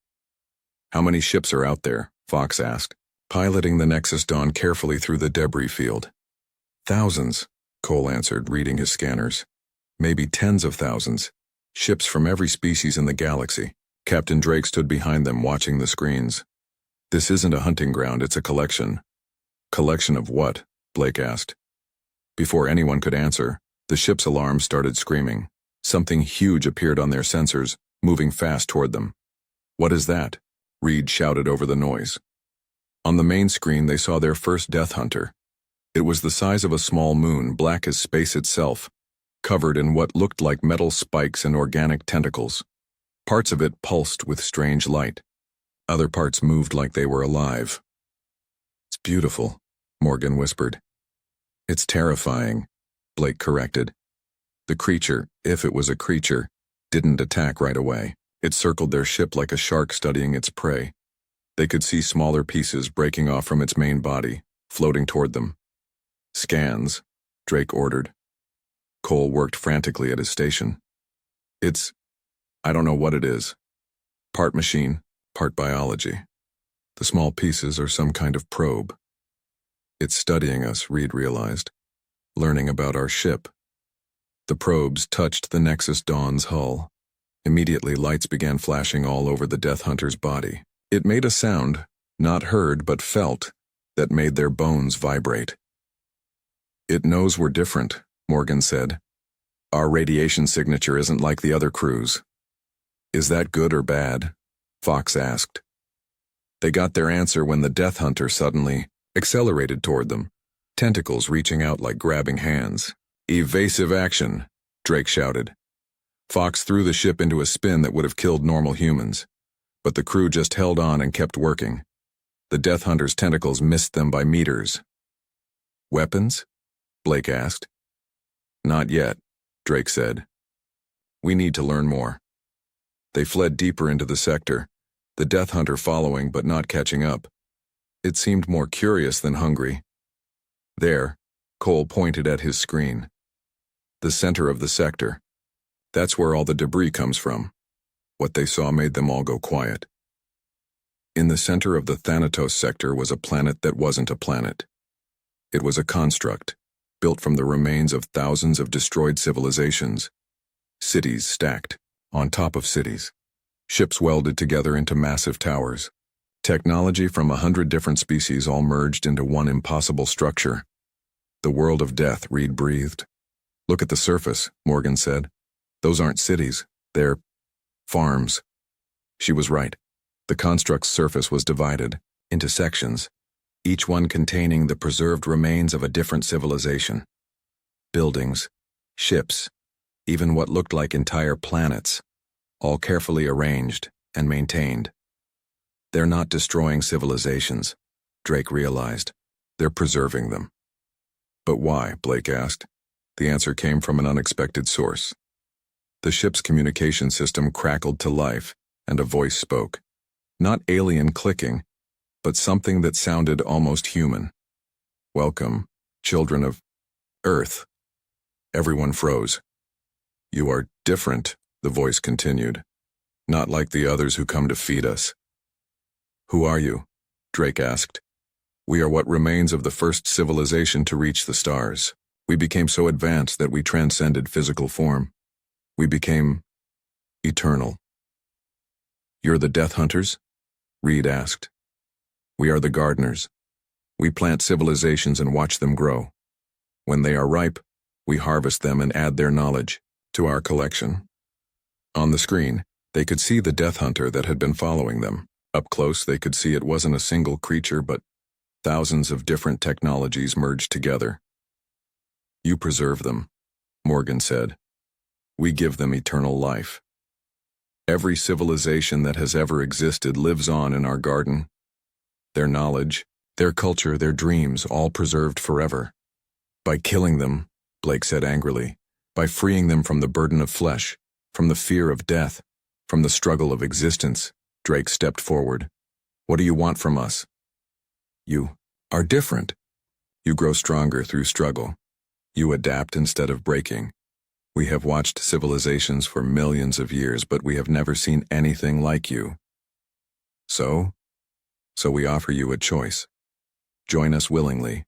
[SPEAKER 1] How many ships are out there? Fox asked, piloting the Nexus Dawn carefully through the debris field. Thousands, Cole answered, reading his scanners. Maybe tens of thousands. Ships from every species in the galaxy. Captain Drake stood behind them, watching the screens. This isn't a hunting ground, it's a collection. Collection of what? Blake asked. Before anyone could answer, the ship's alarm started screaming. Something huge appeared on their sensors, moving fast toward them. What is that? Reed shouted over the noise. On the main screen, they saw their first Death Hunter. It was the size of a small moon, black as space itself, covered in what looked like metal spikes and organic tentacles. Parts of it pulsed with strange light. Other parts moved like they were alive. It's beautiful, Morgan whispered. It's terrifying, Blake corrected. The creature, if it was a creature, didn't attack right away. It circled their ship like a shark studying its prey. They could see smaller pieces breaking off from its main body, floating toward them. Scans, Drake ordered. Cole worked frantically at his station. I don't know what it is. Part machine, part biology. The small pieces are some kind of probe. It's studying us, Reed realized, learning about our ship. The probes touched the Nexus Dawn's hull. Immediately, lights began flashing all over the Death Hunter's body. It made a sound, not heard but felt, that made their bones vibrate. It knows we're different, Morgan said. Our radiation signature isn't like the other crews. Is that good or bad? Fox asked. They got their answer when the Death Hunter suddenly accelerated toward them, tentacles reaching out like grabbing hands. Evasive action, Drake shouted. Fox threw the ship into a spin that would have killed normal humans, but the crew just held on and kept working. The Death Hunter's tentacles missed them by meters. Weapons? Blake asked. Not yet, Drake said. We need to learn more. They fled deeper into the sector, the Death Hunter following but not catching up. It seemed more curious than hungry. There, Cole pointed at his screen. The center of the sector. That's where all the debris comes from. What they saw made them all go quiet. In the center of the Thanatos sector was a planet that wasn't a planet. It was a construct, built from the remains of thousands of destroyed civilizations. Cities stacked on top of cities. Ships welded together into massive towers. Technology from 100 different species all merged into one impossible structure. The world of death, Reed breathed. Look at the surface, Morgan said. Those aren't cities, they're farms. She was right. The construct's surface was divided into sections, each one containing the preserved remains of a different civilization. Buildings, ships, even what looked like entire planets, all carefully arranged and maintained. They're not destroying civilizations, Drake realized. They're preserving them. But why? Blake asked. The answer came from an unexpected source. The ship's communication system crackled to life, and a voice spoke. Not alien clicking, but something that sounded almost human. Welcome, children of Earth. Everyone froze. You are different, the voice continued. Not like the others who come to feed us. Who are you? Drake asked. We are what remains of the first civilization to reach the stars. We became so advanced that we transcended physical form. We became eternal. You're the Death Hunters? Reed asked. We are the gardeners. We plant civilizations and watch them grow. When they are ripe, we harvest them and add their knowledge to our collection. On the screen, they could see the Death Hunter that had been following them. Up close, they could see it wasn't a single creature, but thousands of different technologies merged together. You preserve them, Morgan said. We give them eternal life. Every civilization that has ever existed lives on in our garden. Their knowledge, their culture, their dreams, all preserved forever. By killing them, Blake said angrily, by freeing them from the burden of flesh, from the fear of death, from the struggle of existence, Drake stepped forward. What do you want from us? You are different. You grow stronger through struggle. You adapt instead of breaking. We have watched civilizations for millions of years, but we have never seen anything like you. So we offer you a choice. Join us willingly,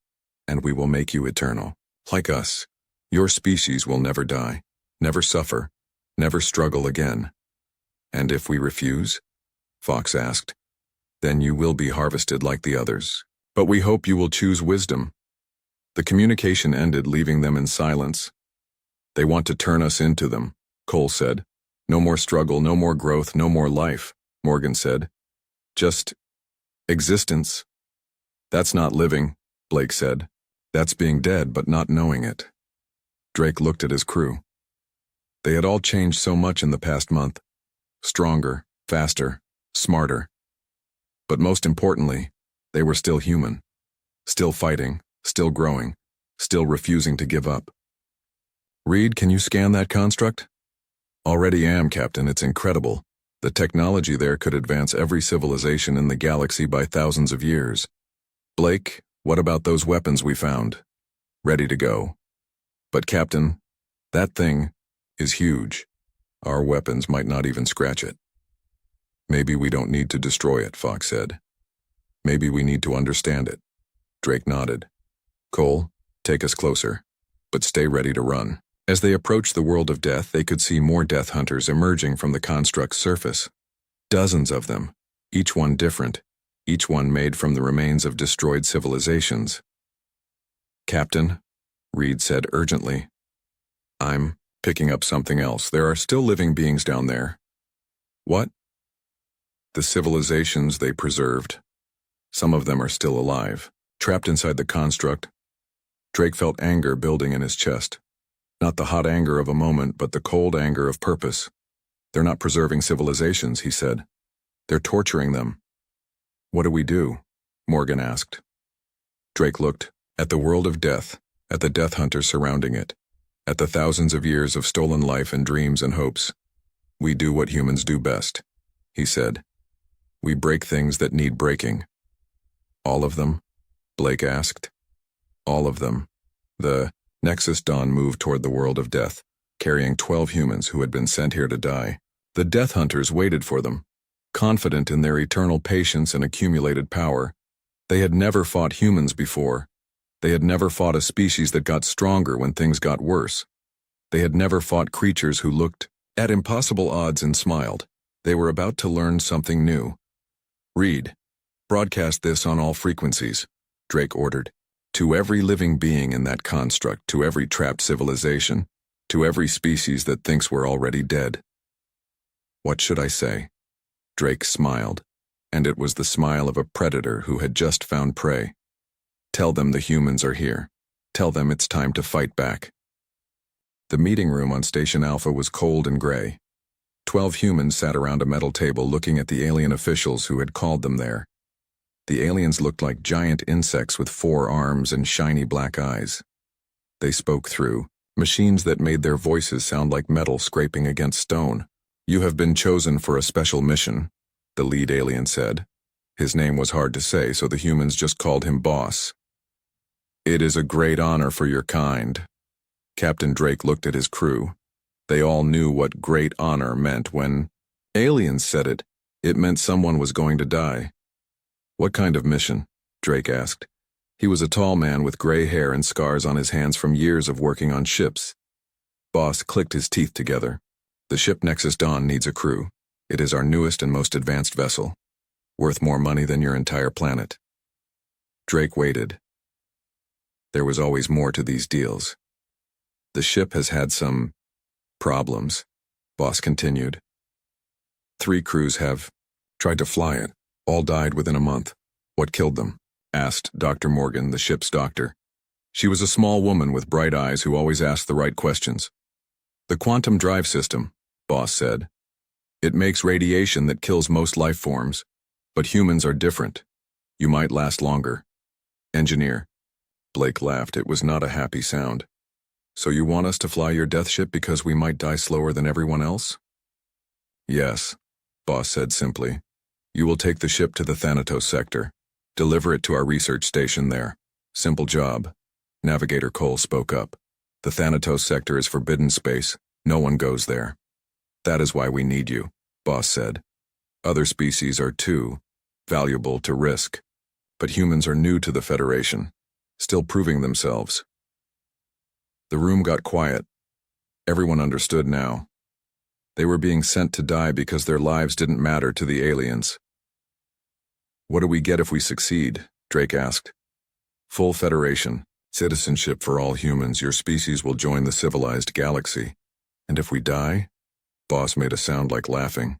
[SPEAKER 1] and we will make you eternal. Like us, your species will never die, never suffer, never struggle again. And if we refuse? Fox asked. Then you will be harvested like the others. But we hope you will choose wisdom. The communication ended, leaving them in silence. They want to turn us into them, Cole said. No more struggle, no more growth, no more life, Morgan said. Just existence. That's not living, Blake said. That's being dead but not knowing it. Drake looked at his crew. They had all changed so much in the past month. Stronger, faster, smarter. But most importantly, they were still human. Still fighting, still growing, still refusing to give up. Reed, can you scan that construct? Already am, Captain. It's incredible. The technology there could advance every civilization in the galaxy by thousands of years. Blake, what about those weapons we found? Ready to go. But Captain, that thing is huge. Our weapons might not even scratch it. Maybe we don't need to destroy it, Fox said. Maybe we need to understand it. Drake nodded. Cole, take us closer, but stay ready to run. As they approached the world of death, they could see more Death Hunters emerging from the construct's surface. Dozens of them, each one different, each one made from the remains of destroyed civilizations. Captain, Reed said urgently. I'm picking up something else. There are still living beings down there. What? The civilizations they preserved. Some of them are still alive, trapped inside the construct. Drake felt anger building in his chest. Not the hot anger of a moment, but the cold anger of purpose. They're not preserving civilizations, he said. They're torturing them. What do we do? Morgan asked. Drake looked at the world of death, at the Death Hunters surrounding it, at the thousands of years of stolen life and dreams and hopes. We do what humans do best, he said. We break things that need breaking. All of them? Blake asked. All of them. The Nexus Dawn moved toward the world of death, carrying 12 humans who had been sent here to die. The Death Hunters waited for them, confident in their eternal patience and accumulated power. They had never fought humans before. They had never fought a species that got stronger when things got worse. They had never fought creatures who looked at impossible odds and smiled. They were about to learn something new. Reed, broadcast this on all frequencies, Drake ordered. To every living being in that construct, to every trapped civilization, To every species that thinks we're already dead. What should I say? Drake smiled, and it was the smile of a predator who had just found prey. Tell them the humans are here. Tell them it's time to fight back. The meeting room on Station Alpha was cold and gray. 12 humans sat around a metal table looking at the alien officials who had called them there. The aliens looked like giant insects with 4 arms and shiny black eyes. They spoke through machines that made their voices sound like metal scraping against stone. You have been chosen for a special mission, the lead alien said. His name was hard to say, so the humans just called him Boss. It is a great honor for your kind. Captain Drake looked at his crew. They all knew what great honor meant when aliens said it. It meant someone was going to die. What kind of mission? Drake asked. He was a tall man with gray hair and scars on his hands from years of working on ships. Boss clicked his teeth together. The ship Nexus Dawn needs a crew. It is our newest and most advanced vessel. Worth more money than your entire planet. Drake waited. There was always more to these deals. The ship has had some problems, Boss continued. 3 crews have tried to fly it. All died within a month. What killed them? Asked Dr. Morgan, the ship's doctor. She was a small woman with bright eyes who always asked the right questions. The quantum drive system, Boss said. It makes radiation that kills most life forms, but humans are different. You might last longer. Engineer. Blake laughed. It was not a happy sound. So you want us to fly your death ship because we might die slower than everyone else? Yes, Boss said simply. You will take the ship to the Thanatos sector. Deliver it to our research station there. Simple job. Navigator Cole spoke up. The Thanatos sector is forbidden space. No one goes there. That is why we need you, Boss said. Other species are too valuable to risk. But humans are new to the Federation, still proving themselves. The room got quiet. Everyone understood now. They were being sent to die because their lives didn't matter to the aliens. What do we get if we succeed? Drake asked. Full Federation, citizenship for all humans. Your species will join the civilized galaxy. And if we die? Boss made a sound like laughing.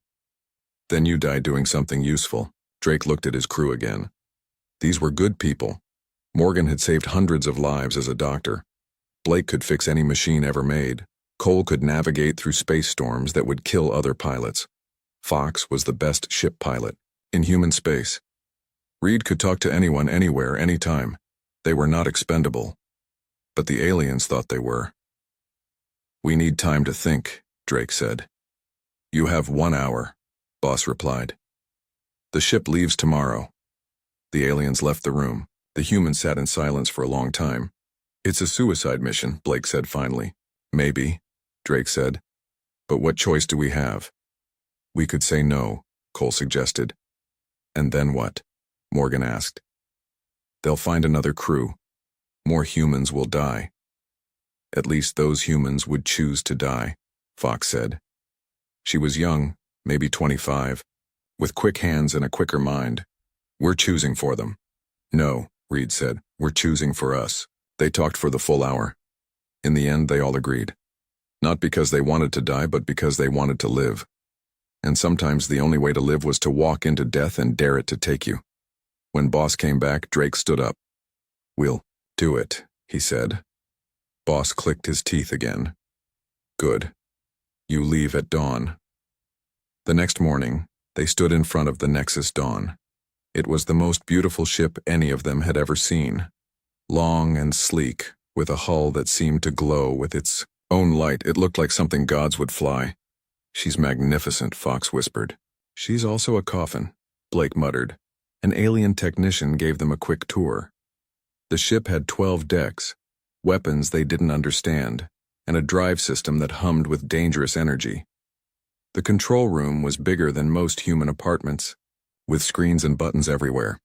[SPEAKER 1] Then you die doing something useful. Drake looked at his crew again. These were good people. Morgan had saved hundreds of lives as a doctor. Blake could fix any machine ever made. Cole could navigate through space storms that would kill other pilots. Fox was the best ship pilot in human space. Reed could talk to anyone, anywhere, anytime. They were not expendable. But the aliens thought they were. We need time to think, Drake said. You have 1 hour, Boss replied. The ship leaves tomorrow. The aliens left the room. The humans sat in silence for a long time. It's a suicide mission, Blake said finally. Maybe, Drake said. But what choice do we have? We could say no, Cole suggested. And then what? Morgan asked. They'll find another crew. More humans will die. At least those humans would choose to die, Fox said. She was young, maybe 25, with quick hands and a quicker mind. We're choosing for them. No, Reed said, we're choosing for us. They talked for the full hour. In the end, they all agreed. Not because they wanted to die, but because they wanted to live. And sometimes the only way to live was to walk into death and dare it to take you. When Boss came back, Drake stood up. We'll do it, he said. Boss clicked his teeth again. Good. You leave at dawn. The next morning, they stood in front of the Nexus Dawn. It was the most beautiful ship any of them had ever seen. Long and sleek, with a hull that seemed to glow with its own light. It looked like something gods would fly. She's magnificent, Fox whispered. She's also a coffin, Blake muttered. An alien technician gave them a quick tour. The ship had 12 decks, weapons they didn't understand, and a drive system that hummed with dangerous energy. The control room was bigger than most human apartments, with screens and buttons everywhere.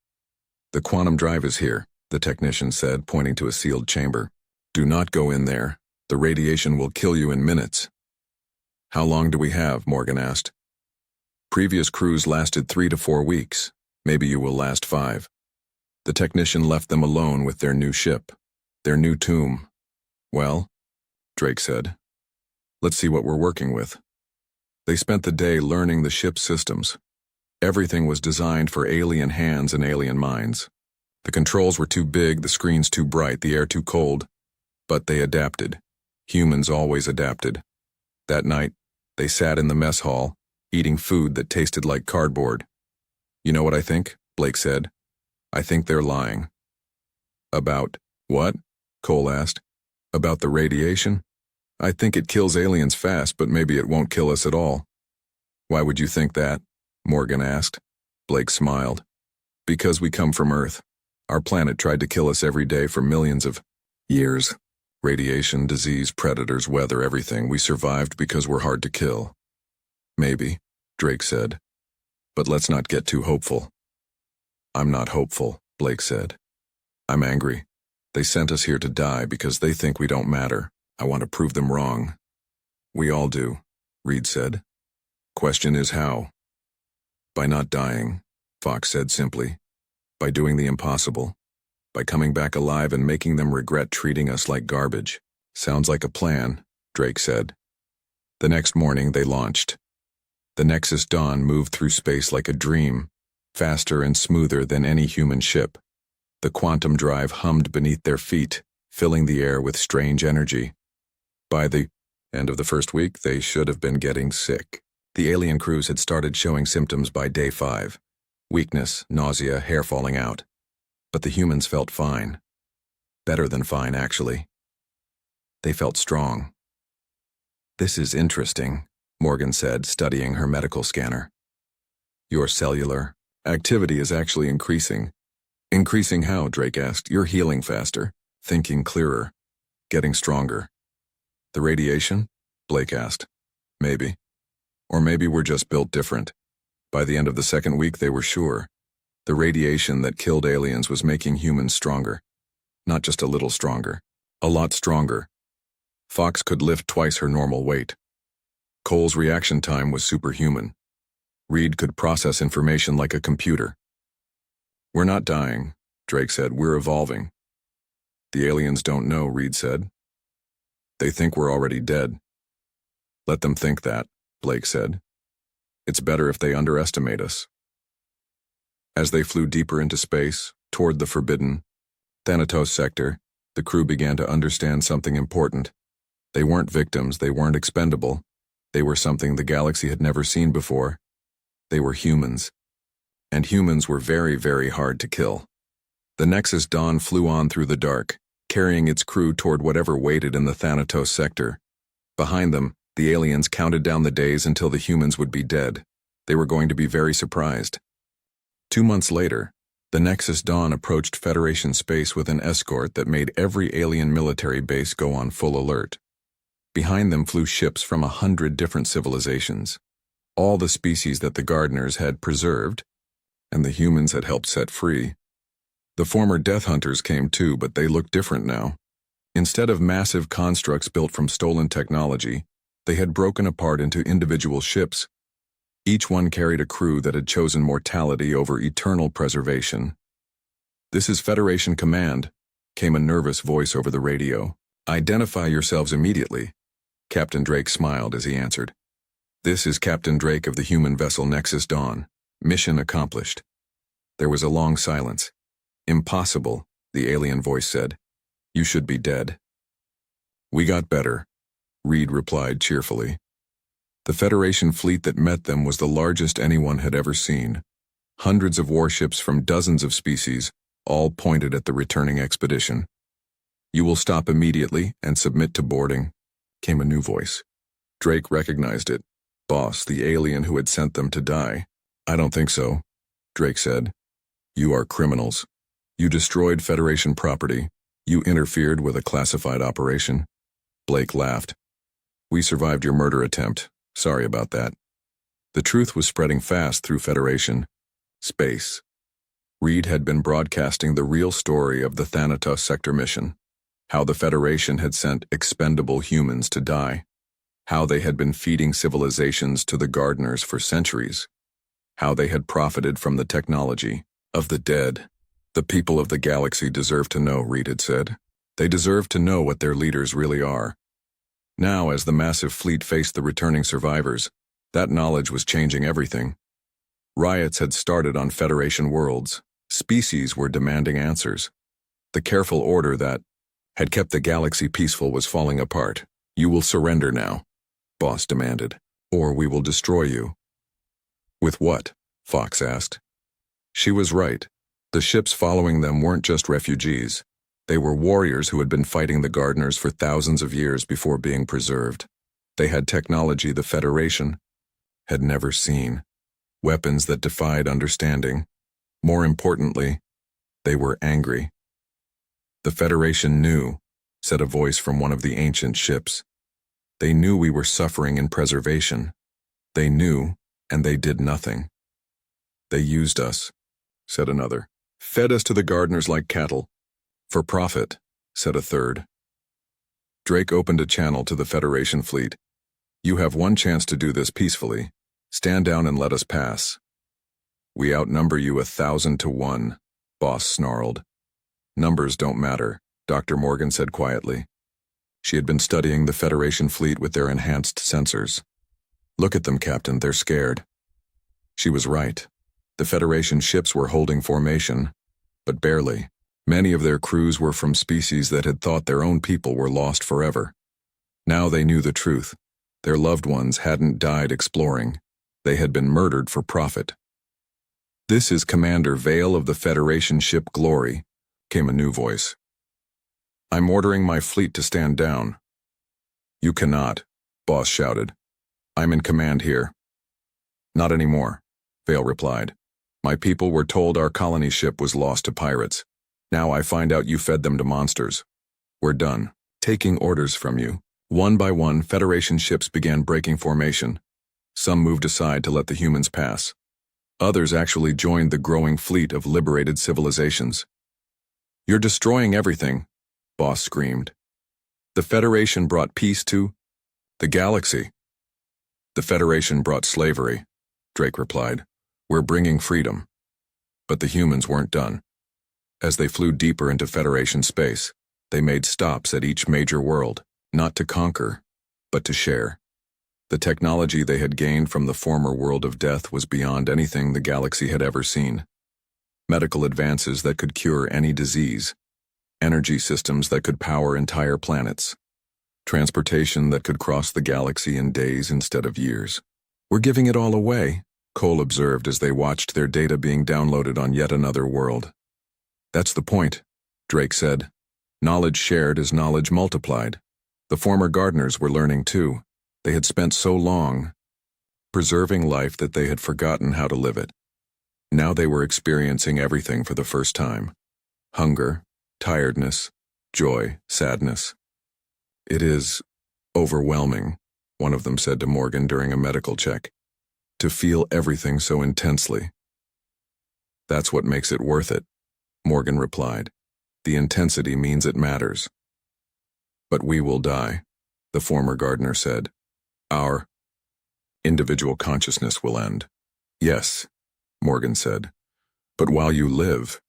[SPEAKER 1] The quantum drive is here, the technician said, pointing to a sealed chamber. Do not go in there. The radiation will kill you in minutes. How long do we have? Morgan asked. Previous crews lasted 3 to 4 weeks. Maybe you will last 5. The technician left them alone with their new ship, their new tomb. Well, Drake said. Let's see what we're working with. They spent the day learning the ship's systems. Everything was designed for alien hands and alien minds. The controls were too big, the screens too bright, the air too cold. But they adapted. Humans always adapted. That night, they sat in the mess hall, eating food that tasted like cardboard. "You know what I think?" Blake said. "I think they're lying." "About what?" Cole asked. "About the radiation? I think it kills aliens fast, but maybe it won't kill us at all." "Why would you think that?" Morgan asked. Blake smiled. "Because we come from Earth. Our planet tried to kill us every day for millions of years. Radiation, disease, predators, weather, everything. We survived because we're hard to kill." "Maybe," Drake said. "But let's not get too hopeful." "I'm not hopeful," Blake said. "I'm angry. They sent us here to die because they think we don't matter. I want to prove them wrong." "We all do," Reed said. "Question is how?" "By not dying," Fox said simply. "By doing the impossible. By coming back alive and making them regret treating us like garbage." "Sounds like a plan," Drake said. The next morning they launched. The Nexus Dawn moved through space like a dream, faster and smoother than any human ship. The quantum drive hummed beneath their feet, filling the air with strange energy. By the end of the first week, they should have been getting sick. The alien crews had started showing symptoms by day 5. Weakness, nausea, hair falling out. But the humans felt fine. Better than fine, actually. They felt strong. "This is interesting," Morgan said, studying her medical scanner. "Your cellular activity is actually increasing." "Increasing how?" Drake asked. "You're healing faster, thinking clearer, getting stronger." "The radiation?" Blake asked. "Maybe. Or maybe we're just built different." By the end of the second week, they were sure. The radiation that killed aliens was making humans stronger. Not just a little stronger. A lot stronger. Fox could lift twice her normal weight. Cole's reaction time was superhuman. Reed could process information like a computer. "We're not dying," Drake said. "We're evolving." "The aliens don't know," Reed said. "They think we're already dead." "Let them think that," Blake said. "It's better if they underestimate us." As they flew deeper into space, toward the forbidden Thanatos sector, the crew began to understand something important. They weren't victims, they weren't expendable. They were something the galaxy had never seen before. They were humans. And humans were very, very hard to kill. The Nexus Dawn flew on through the dark, carrying its crew toward whatever waited in the Thanatos sector. Behind them, the aliens counted down the days until the humans would be dead. They were going to be very surprised. 2 months later, the Nexus Dawn approached Federation space with an escort that made every alien military base go on full alert. Behind them flew ships from 100 different civilizations, all the species that the Gardeners had preserved, and the humans had helped set free. The former Death Hunters came too, but they looked different now. Instead of massive constructs built from stolen technology, they had broken apart into individual ships. Each one carried a crew that had chosen mortality over eternal preservation. "This is Federation Command," came a nervous voice over the radio. "Identify yourselves immediately." Captain Drake smiled as he answered. "This is Captain Drake of the human vessel Nexus Dawn. Mission accomplished." There was a long silence. "Impossible," the alien voice said. "You should be dead." "We got better," Reed replied cheerfully. The Federation fleet that met them was the largest anyone had ever seen. Hundreds of warships from dozens of species, all pointed at the returning expedition. "You will stop immediately and submit to boarding," came a new voice. Drake recognized it. Boss, the alien who had sent them to die. "I don't think so," Drake said. "You are criminals. You destroyed Federation property. You interfered with a classified operation." Blake laughed. "We survived your murder attempt. Sorry about that." The truth was spreading fast through Federation space. Reed had been broadcasting the real story of the Thanatos sector mission. How the Federation had sent expendable humans to die. How they had been feeding civilizations to the Gardeners for centuries. How they had profited from the technology of the dead. "The people of the galaxy deserve to know," Reed had said. "They deserve to know what their leaders really are. Now, as the massive fleet faced the returning survivors, that knowledge was changing everything. Riots had started on Federation worlds. Species were demanding answers. The careful order that had kept the galaxy peaceful was falling apart. "You will surrender now," Boss demanded, "or we will destroy you." "With what?" Fox asked. She was right. The ships following them weren't just refugees. They were warriors who had been fighting the Gardeners for thousands of years before being preserved. They had technology the Federation had never seen. Weapons that defied understanding. More importantly, they were angry. "The Federation knew," said a voice from one of the ancient ships. "They knew we were suffering in preservation. They knew, and they did nothing." "They used us," said another. "Fed us to the Gardeners like cattle." "For profit," said a third. Drake opened a channel to the Federation fleet. "You have one chance to do this peacefully. Stand down and let us pass." "We outnumber you 1,000 to 1, Boss snarled. "Numbers don't matter," Dr. Morgan said quietly. She had been studying the Federation fleet with their enhanced sensors. "Look at them, Captain, they're scared." She was right. The Federation ships were holding formation, but barely. Many of their crews were from species that had thought their own people were lost forever. Now they knew the truth. Their loved ones hadn't died exploring. They had been murdered for profit. "This is Commander Vale of the Federation ship Glory," came a new voice. "I'm ordering my fleet to stand down." "You cannot," Boss shouted. "I'm in command here." "Not anymore," Vale replied. "My people were told our colony ship was lost to pirates. Now I find out you fed them to monsters. We're done taking orders from you." One by one, Federation ships began breaking formation. Some moved aside to let the humans pass. Others actually joined the growing fleet of liberated civilizations. "You're destroying everything," Boss screamed. "The Federation brought peace to the galaxy." "The Federation brought slavery," Drake replied. "We're bringing freedom." But the humans weren't done. As they flew deeper into Federation space, they made stops at each major world, not to conquer, but to share. The technology they had gained from the former world of death was beyond anything the galaxy had ever seen. Medical advances that could cure any disease, energy systems that could power entire planets, transportation that could cross the galaxy in days instead of years. "We're giving it all away," Cole observed as they watched their data being downloaded on yet another world. "That's the point," Drake said. "Knowledge shared is knowledge multiplied." The former Gardeners were learning too. They had spent so long preserving life that they had forgotten how to live it. Now they were experiencing everything for the first time. Hunger, tiredness, joy, sadness. "It is overwhelming," one of them said to Morgan during a medical check. "To feel everything so intensely." "That's what makes it worth it," Morgan replied. "The intensity means it matters." "But we will die," the former Gardener said. "Our individual consciousness will end." "Yes," Morgan said. "But while you live,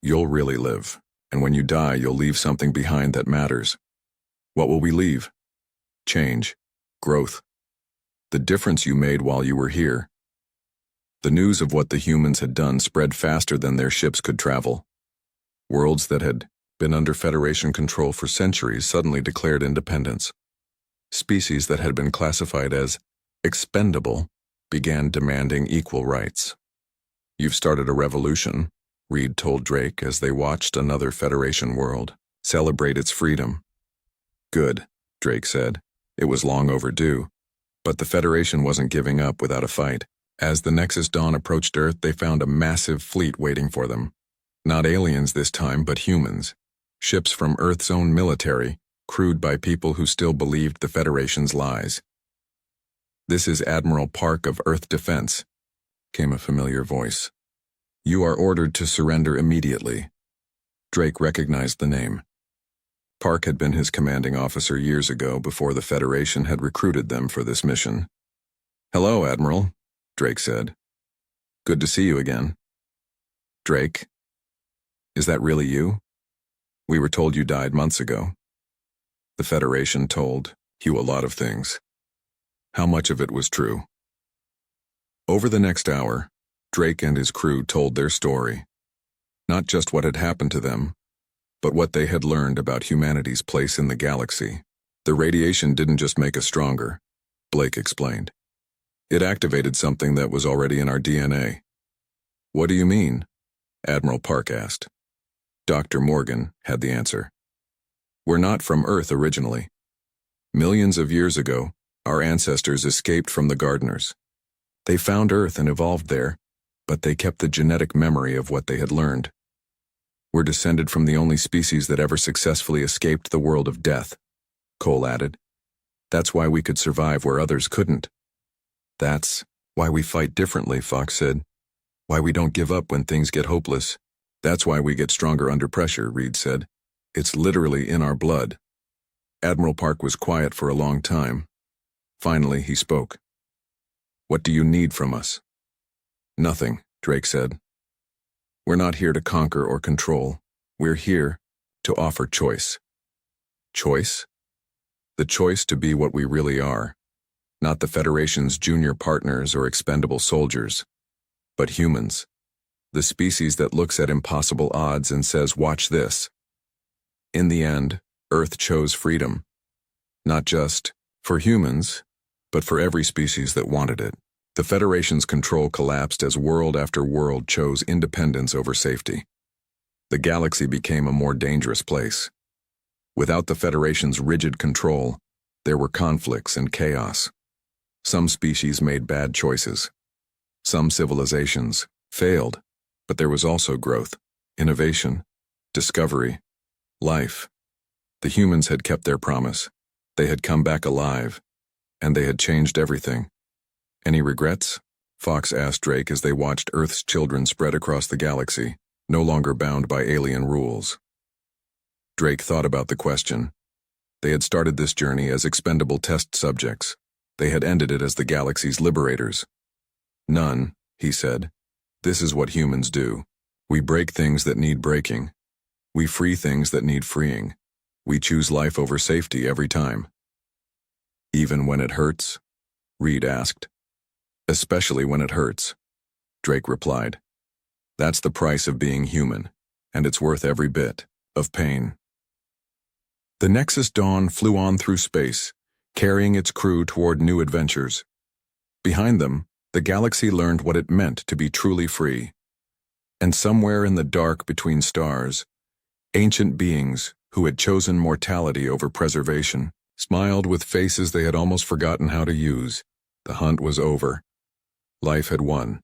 [SPEAKER 1] you'll really live. And when you die, you'll leave something behind that matters." "What will we leave?" "Change. Growth. The difference you made while you were here." The news of what the humans had done spread faster than their ships could travel. Worlds that had been under Federation control for centuries suddenly declared independence. Species that had been classified as expendable began demanding equal rights. "You've started a revolution," Reed told Drake as they watched another Federation world celebrate its freedom. "Good," Drake said. "It was long overdue." But the Federation wasn't giving up without a fight. As the Nexus Dawn approached Earth, they found a massive fleet waiting for them. Not aliens this time, but humans. Ships from Earth's own military, crewed by people who still believed the Federation's lies. "This is Admiral Park of Earth Defense," came a familiar voice. "You are ordered to surrender immediately." Drake recognized the name. Park had been his commanding officer years ago before the Federation had recruited them for this mission. "Hello, Admiral," Drake said. "Good to see you again." "Drake? Is that really you? We were told you died months ago." The Federation told A lot of things. How much of it was true? Over the next hour, Drake and his crew told their story. Not just what had happened to them, but what they had learned about humanity's place in the galaxy. The radiation didn't just make us stronger, Blake explained. It activated something that was already in our DNA. What do you mean? Admiral Park asked. Dr. Morgan had the answer. We're not from Earth originally. Millions of years ago, our ancestors escaped from the gardeners. They found Earth and evolved there, but they kept the genetic memory of what they had learned. We're descended from the only species that ever successfully escaped the world of death, Cole added. That's why we could survive where others couldn't. That's why we fight differently, Fox said. Why we don't give up when things get hopeless. That's why we get stronger under pressure, Reed said. It's literally in our blood. Admiral Park was quiet for a long time. Finally, he spoke. What do you need from us? Nothing, Drake said. We're not here to conquer or control. We're here to offer choice. Choice? The choice to be what we really are. Not the Federation's junior partners or expendable soldiers, but humans. The species that looks at impossible odds and says, watch this. In the end, Earth chose freedom. Not just for humans, but for every species that wanted it. The Federation's control collapsed as world after world chose independence over safety. The galaxy became a more dangerous place. Without the Federation's rigid control, there were conflicts and chaos. Some species made bad choices. Some civilizations failed, but there was also growth, innovation, discovery, life. The humans had kept their promise. They had come back alive, and they had changed everything. Any regrets? Fox asked Drake as they watched Earth's children spread across the galaxy, no longer bound by alien rules. Drake thought about the question. They had started this journey as expendable test subjects. They had ended it as the galaxy's liberators. None, he said. This is what humans do. We break things that need breaking. We free things that need freeing. We choose life over safety every time. Even when it hurts? Reed asked. Especially when it hurts, Drake replied. That's the price of being human, and it's worth every bit of pain. The Nexus Dawn flew on through space, carrying its crew toward new adventures. Behind them, the galaxy learned what it meant to be truly free. And somewhere in the dark between stars, ancient beings who had chosen mortality over preservation smiled with faces they had almost forgotten how to use. The hunt was over. Life had won.